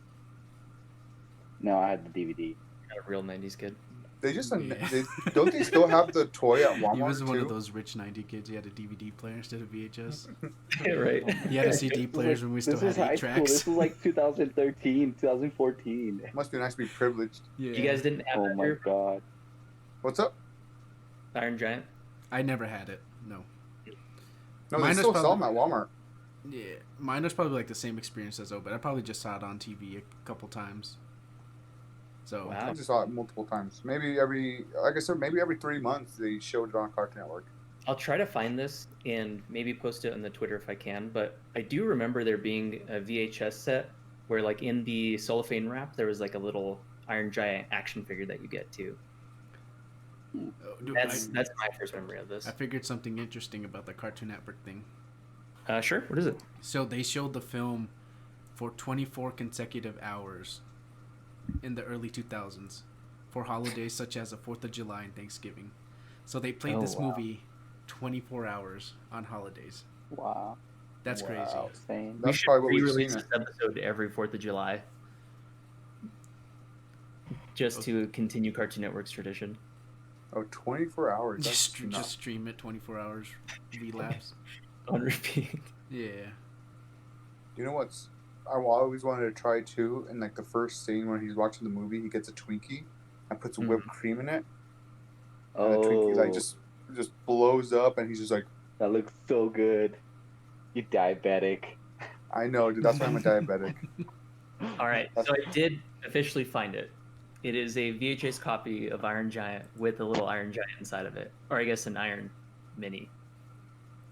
No, I had the DVD. Not a real '90s kid. they just Yeah. don't they still have the toy at Walmart he was one too? of those rich 90 kids. He had a DVD player instead of VHS. Right. He had a CD players when we still This was had high 8 school. tracks. This was like 2013, 2014. Must be nice to be privileged. Yeah. You guys didn't have Oh that my here? god. What's up? Iron Giant? I never had it. No. No, Mine they was still sell them probably- at Walmart. Yeah, mine was probably like the same experience as Obed. I probably just saw it on TV a couple times. So I Wow. just saw it multiple times. Maybe every 3 months they showed it on Cartoon Network. I'll try to find this and maybe post it on the Twitter if I can. But I do remember there being a VHS set where, like, in the cellophane wrap, there was like a little Iron Giant action figure that you get too. Oh, dude, That's my first memory of this. I figured something interesting about the Cartoon Network thing. Sure. What is it? So they showed the film for 24 consecutive hours in the early 2000s for holidays such as the 4th of July and Thanksgiving. So they played this movie 24 hours on holidays. Wow. That's crazy. Insane. We That's should probably what we've re-release seen. this episode every 4th of July, just to continue Cartoon Network's tradition. Oh, 24 hours. That's Just nuts. stream it 24 hours, relapse. On repeat. Yeah. You know what's I always wanted to try too? In like the first scene when he's watching the movie, he gets a Twinkie and puts whipped cream in it, and the Twinkie like just blows up, and he's just like, that looks so good. You diabetic. I know, dude. That's why I'm a diabetic. All right, so I did officially find it. It is a VHS copy of Iron Giant with a little Iron Giant inside of it, or I guess an Iron Mini,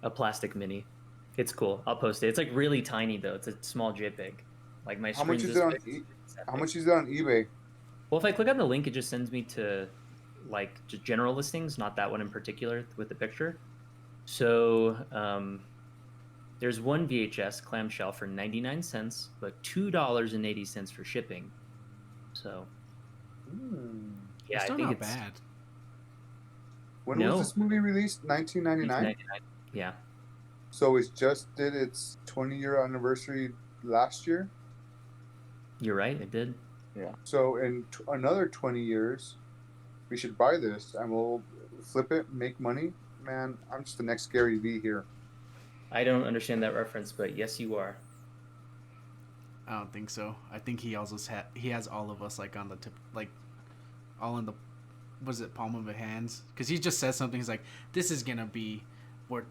a plastic Mini. It's cool. I'll post it. It's like really tiny though. It's a small JPEG. Like my How much screen's is this it on? big. How much is it on eBay? Well, if I click on the link, it just sends me to like just general listings, not that one in particular with the picture. So there's one VHS clamshell for 99 cents, but $2.80 for shipping. So yeah, It's I still think not it's bad. When No. was this movie released? 1999. 1999. Yeah, So it just did its 20-year anniversary last year. you're right. It did. So in another 20 years, we should buy this and we'll flip it, make money. Man, I'm just the next Gary Vee here. I don't understand that reference, but yes, you are. I don't think so. I think he also he has all of us like on the tip, like all in the was it palm of his hands? Because he just says something. He's like, "This is gonna be worth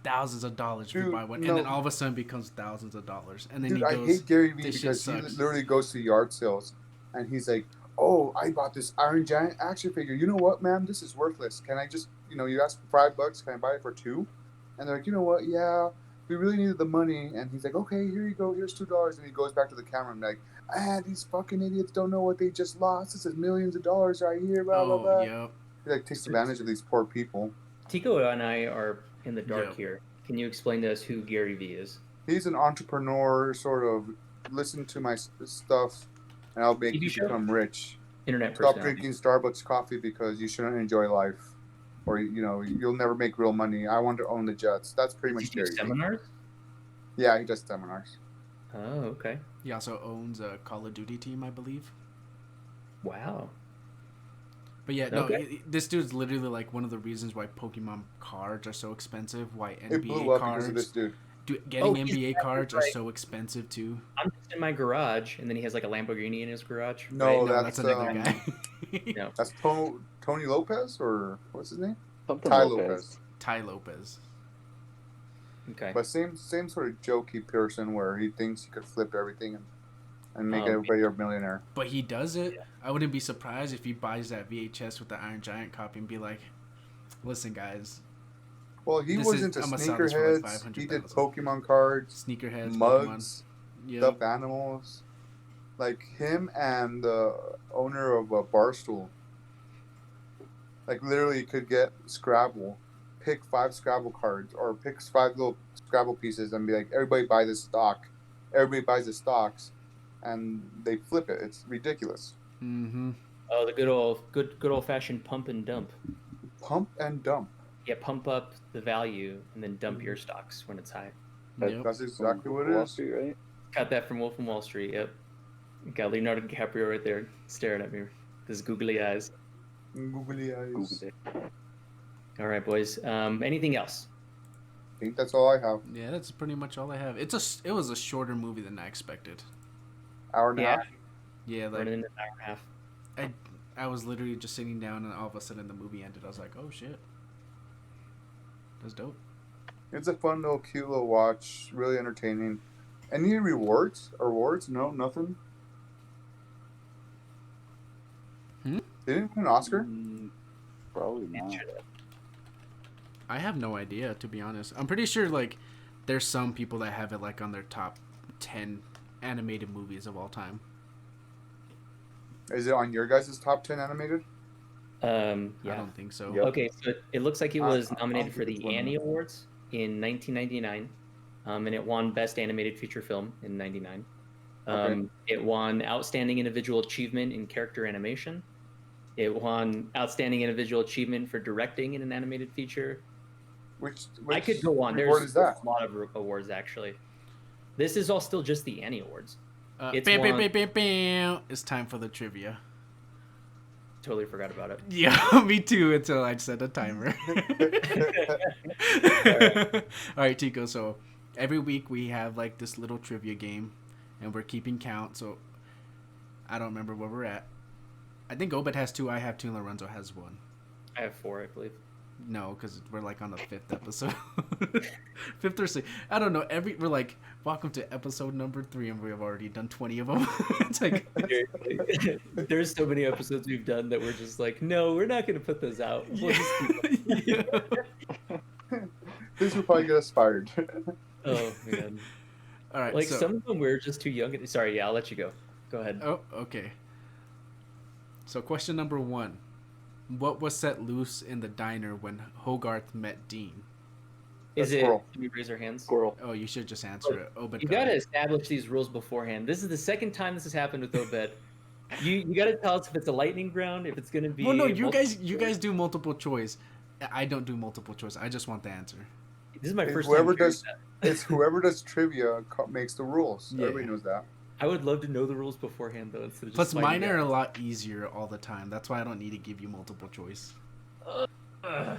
thousands of dollars if we Dude, buy one," no. and then all of a sudden becomes thousands of dollars. And then Dude, he I goes, hate Gary Vee "This shit because he sucks." literally goes to yard sales and he's like, "Oh, I bought this Iron Giant action figure. You know what, ma'am? This is worthless. Can I just, you ask for $5? Can I buy it for $2?" And they're like, "You know what? Yeah, we really needed the money." And he's like, "Okay, here you go. Here's $2." And he goes back to the camera and like, these fucking idiots don't know what they just lost. This is millions of dollars right here. Blah blah blah. Oh, yep. He like takes advantage of these poor people. Tico and I are in the dark Yep. here. Can you explain to us who Gary Vee is? He's an entrepreneur, sort of. Listen to my stuff, and I'll make TV you show? become rich. Internet Stop personality. drinking Starbucks coffee because you shouldn't enjoy life, or you'll never make real money. I want to own the jets. That's pretty Does much he do Gary Vee. seminars? Yeah, he does seminars. Oh, okay. He also owns a Call of Duty team, I believe. Wow. But yeah, no, Okay. this dude's literally like one of the reasons why Pokemon cards are so expensive. Why It blew NBA up cards, because of this dude. getting Oh, he's NBA that cards are right. so expensive too. I'm just in my garage, and then he has like a Lamborghini in his garage. No, Right? that's another guy. No. That's Tony Lopez, or what's his name? Something Ty Lopez. Lopez. Ty Lopez. Okay. But same sort of jokey person where he thinks he could flip everything and make Oh, everybody a millionaire. But he does it. I wouldn't be surprised if he buys that VHS with the Iron Giant copy and be like, "Listen, guys, Well, he This was is- into I'ma sell this for, like, sneakerheads. He did 500,000. Pokemon cards, sneakerheads, mugs, Pokemon." Yeah. stuffed animals. Like him and the owner of Barstool. Like literally could get Scrabble, pick 5 Scrabble cards or pick 5 little Scrabble pieces and be like, everybody buy this stock. Everybody buys the stocks, and they flip it. It's ridiculous. Mm-hmm. Oh, the good old fashioned pump and dump. Pump and dump. Yeah, pump up the value and then dump your stocks when it's high. Yep. That's exactly what it Wall is. Street, right? Got that from Wolf of Wall Street. Yep. Got Leonardo DiCaprio right there staring at me with his googly eyes. Googly eyes. Googled it. All right, boys. Anything else? I think that's all I have. Yeah, that's pretty much all I have. It was a shorter movie than I expected. Hour and a Yeah. half. Yeah, like Running in an hour and a half. I was literally just sitting down and all of a sudden the movie ended. I was like, "Oh shit, that's dope." It's a fun little, cute little watch. Really entertaining. Any rewards? Awards? No, nothing. Hmm? Did it win an Oscar? Probably not. I have no idea, to be honest. I'm pretty sure like there's some people that have it like on their top 10 animated movies of all time. Is it on your guys' top 10 animated? I Yeah. don't think so. Yep. Okay, so it looks like it was I don't nominated for think it's the one of Annie them. Awards in 1999, and it won Best Animated Feature Film in '99. It won Outstanding Individual Achievement in Character Animation. It won Outstanding Individual Achievement for Directing in an Animated Feature. Which I could go on. reward There's is that? a lot of awards actually. This is all still just the Annie Awards. It's Bam, bam, one- bam, bam, bam. It's time for the trivia. Totally forgot about it. Yeah, me too. Until I set a timer. All right, Tico. So every week we have like this little trivia game, and we're keeping count. So I don't remember where we're at. I think Obed has 2. I have 2. And Lorenzo has 1. I have 4, I believe. No, because we're like on the 5th episode, 5th or 6th. I don't know. We're like, welcome to episode number 3, and we have already done 20 of them. It's like, Seriously. There's so many episodes we've done that we're just like, no, we're not going to put those out. We'll just keep them. yeah. This will probably get us fired. Oh man. All right. Like so, some of them we're just too young. Sorry, yeah, I'll let you go. Go ahead. Oh, okay. So question number 1. What was set loose in the diner when Hogarth met Dean? Is it? squirrel. Can we raise our hands? Squirrel. Oh, you should just answer it. Obed. You got gotta it. establish these rules beforehand. This is the second time this has happened with Obed. You gotta tell us if it's a lightning round, if it's gonna be. Well, no, you multiple guys choice. do multiple choice. I don't do multiple choice. I just want the answer. This is my It's first whoever time. hearing does- that. It's whoever does trivia makes the rules. Yeah. Everybody knows that. I would love to know the rules beforehand though. Instead of just Plus, mine finding are a out. lot easier all the time. That's why I don't need to give you multiple choice. Ugh.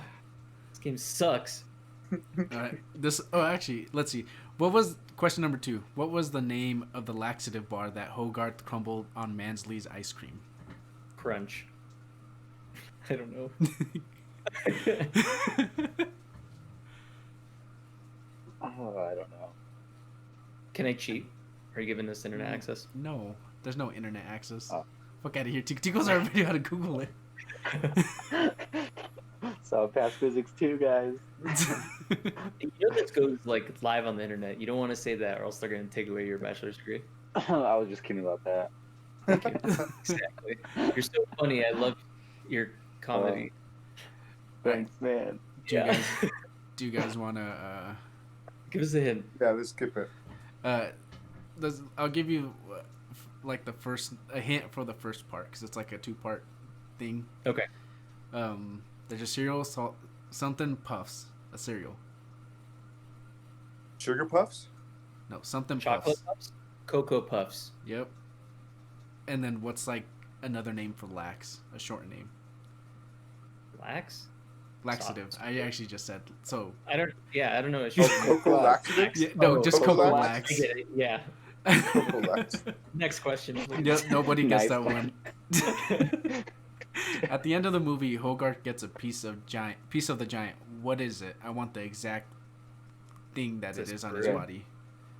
This game sucks. All right. Actually, let's see. What was question number 2? What was the name of the laxative bar that Hogarth crumbled on Mansley's ice cream? Crunch. I don't know. Oh, I don't know. Can I cheat? Are you giving us internet access? No, there's no internet access. Oh. Fuck out of here. Tico's already video how to Google it. So past physics 2, guys. You know this goes like live on the internet. You don't want to say that, or else they're going to take away your bachelor's degree. I was just kidding about that. Exactly. You're so funny. I love your comedy. Thanks, man. Do you Yeah. guys, do you guys want to? Give us a hint. Yeah, let's skip it. I'll give you like a hint for the first part because it's like a 2-part thing. Okay. There's a cereal, something puffs, a cereal. Sugar Puffs? No, something Chocolate puffs. puffs? Cocoa puffs. Yep. And then what's like another name for lax? A short name. Lax? Laxative. I actually just said so. I don't know. It's Oh, just Cocoa Laxative? Yeah, no, Oh, just Cocoa Cocoa Lax? I Lax. get it. Yeah. Cocoa Lax. Next question. please. Yep, nobody gets Nice. that one. At the end of the movie, Hogarth gets a piece of the giant. What is it? I want the exact thing that It's it a is on his screw. body.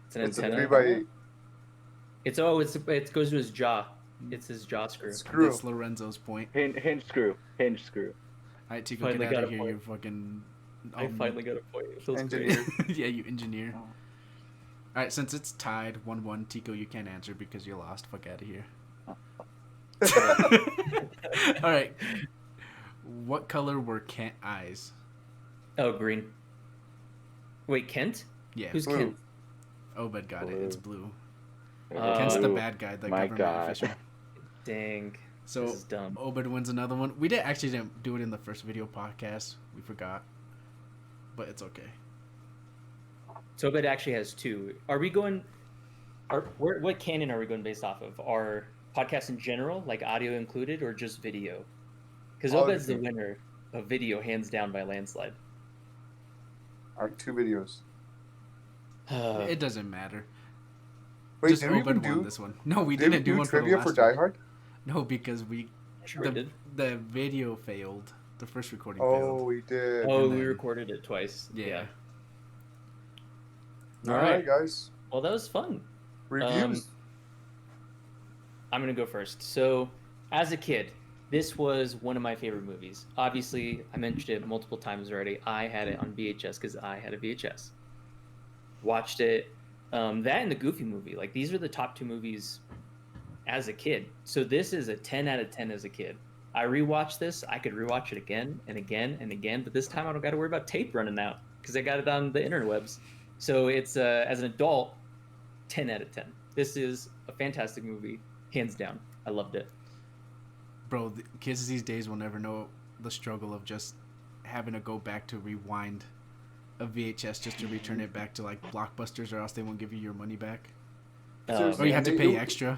It's an It's a antenna. 3x8 It goes to his jaw. It's his jaw screw. screw. That's Lorenzo's point. Hinge screw. Hinge screw. All right, Tico, Finally get out got of a here. point. You fucking. I finally got a point. It feels Engineer. yeah, you engineer. Oh. All right, since it's tied 1-1, Tico, you can't answer because you lost. Fuck out of here. All right. What color were Kent eyes? great. Oh, green. Wait, Kent? Yeah, Who's Blue. Kent? Obed got it. It's blue. Uh, Kent's the Ooh. bad guy, the my government God. official. Dang. So This is dumb. Obed wins another one. We didn't do it in the first video podcast. We forgot, but it's okay. So Obed actually has 2. Are we going? What canon are we going based off of? Our podcast in general, like audio included, or just video? Because All Obed's the included. winner of video, hands down by landslide. Our 2 videos. It doesn't matter. Wait, Just did we even Obed won do, this one. No, we did we didn't do do one for the trivia last for one. Die Hard? No, because we Sure we did. the video failed. The first recording Oh, failed. we did. Oh, and we then- recorded it twice. Yeah. All All right, right. guys. Um, Well, that was fun. Reviews. I'm gonna go first. So, as a kid, This was one of my favorite movies. Obviously, I mentioned it multiple times already. I had it on VHS because I had a VHS. Watched it. That and the Goofy movie. Like, these are the top two movies as a kid. So this is a 10 out of 10 as a kid. I rewatched this. I could rewatch it again and again and again, but this time I don't got to worry about tape running out because I got it on the interwebs. So it's, as an adult, 10 out of 10. This is a fantastic movie, hands down. I loved it. Bro, the kids these days will never know the struggle of just having to go back to rewind a VHS just to return it back to like Blockbusters, or else they won't give you your money back. Seriously. Or you have to And pay it- extra.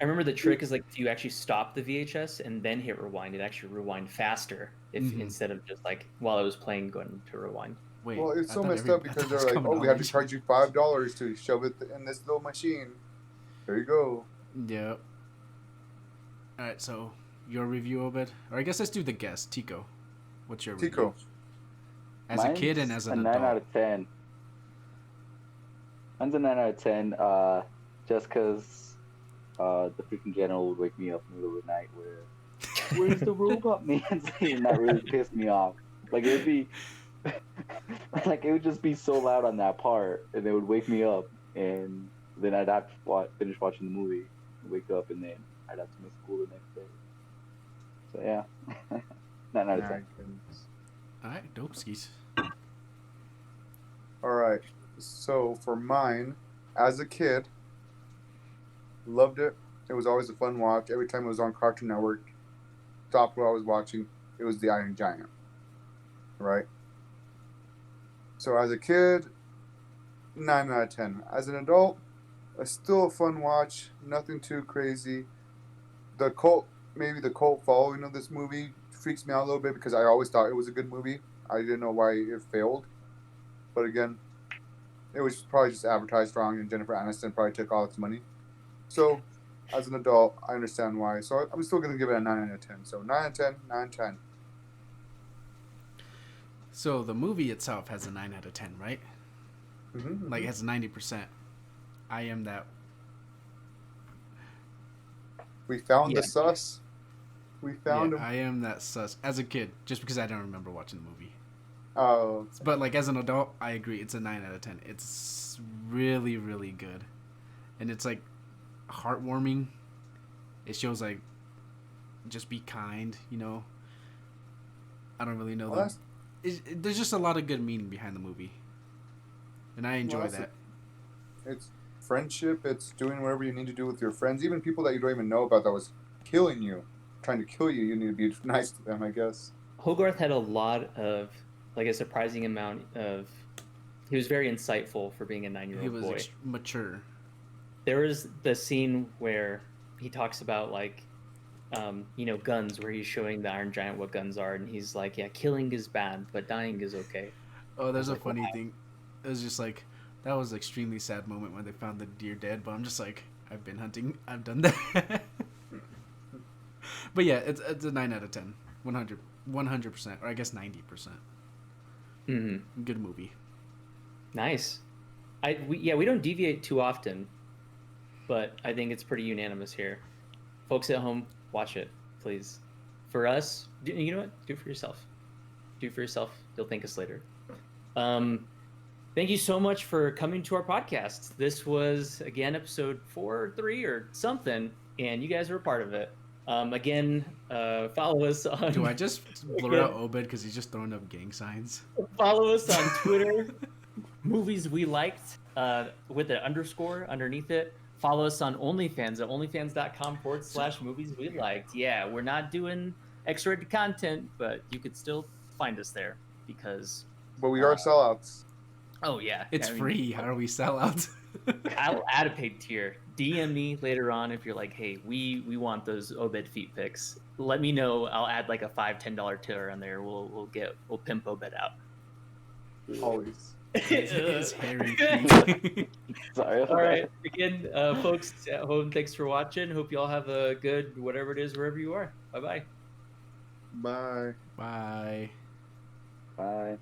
I remember the trick is like if you actually stop the VHS and then hit rewind, it actually rewind faster if Mhm. instead of just like while it was playing going to rewind. Wait, Well, it's I so thought messed every- up I because thought it they're was like, coming oh, we have to out. charge you $5 to shove it in this little machine. There you go. Yep. All right, so your review, Obed, or I guess let's do the guest, Tico. What's your Tico. review? As a kid and Mine's as an a 9 out adult. of 10. Mine's a 9 out of 10. Just because the freaking general would wake me up in the middle of the night where's the robot man? And that really pissed me off. Like, it would be, like, it would just be so loud on that part, and it would wake me up, and then I'd have to finish watching the movie, wake up, and then I'd have to miss school the next day. So, yeah. 9 out of 10. My goodness. All right, dope skis. All right. So for mine, as a kid, loved it. It was always a fun watch. Every time it was on Cartoon Network, stopped what I was watching. It was The Iron Giant. Right. So as a kid, 9 out of 10. As an adult, still a fun watch. Nothing too crazy. The cult following of this movie freaks me out a little bit because I always thought it was a good movie. I didn't know why it failed. But again, it was probably just advertised wrong, and Jennifer Aniston probably took all its money. So, as an adult, I understand why. So, I'm still going to give it a 9 out of 10. So, 9 out of 10, 9 out of 10. So the movie itself has a 9 out of 10, right? Mm-hmm. Like it has 90%. I am that. We found Yeah. the sus. We found Yeah, him. I am that sus as a kid, just because I don't remember watching the movie. Oh, But like as an adult, I agree. It's a 9 out of 10. It's really, really good, and it's like heartwarming. It shows like just be kind, you know. I don't really know well, the that's, there's just a lot of good meaning behind the movie, and I enjoy Well, that's that. it's friendship. It's doing whatever you need to do with your friends. Even people that you don't even know about that was killing you, trying to kill you. You need to be nice to them, I guess. Hogarth had a lot of, like, a surprising amount of. He was very insightful for being a 9-year-old He was boy. mature. There was the scene where he talks about like, guns, where he's showing the Iron Giant what guns are, and he's like, "Yeah, killing is bad, but dying is okay." Oh, there's a like, funny wow. thing. It was just like that was an extremely sad moment when they found the deer dead. But I'm just like, I've been hunting. I've done that. But yeah, it's a 9 out of 10. 100%, or I guess 90%. Mm-hmm. Good movie. Nice. We don't deviate too often, but I think it's pretty unanimous here. Folks at home, watch it, please. For us, you know what? Do it for yourself. Do it for yourself. You'll thank us later. Thank you so much for coming to our podcast. This was, again, episode 4 or 3 or something, and you guys were a part of it. Again, follow us on... Do I just blur out Obed because he's just throwing up gang signs? Follow us on Twitter, movies we liked, with an underscore underneath it. Follow us on OnlyFans at onlyfans.com/movies we liked. Yeah, we're not doing X-rated content, but you could still find us there because, But we are sellouts. oh yeah, It's I mean, free. How do we sell out? I'll add a paid tier. DM me later on if you're like, hey, we want those Obed feet pics. Let me know. I'll add like a $5-10 tier on there. We'll pimp Obed out. Always. His hairy feet. Sorry. All right. Again, folks at home, thanks for watching. Hope you all have a good whatever it is wherever you are. Bye-bye. Bye. Bye. Bye.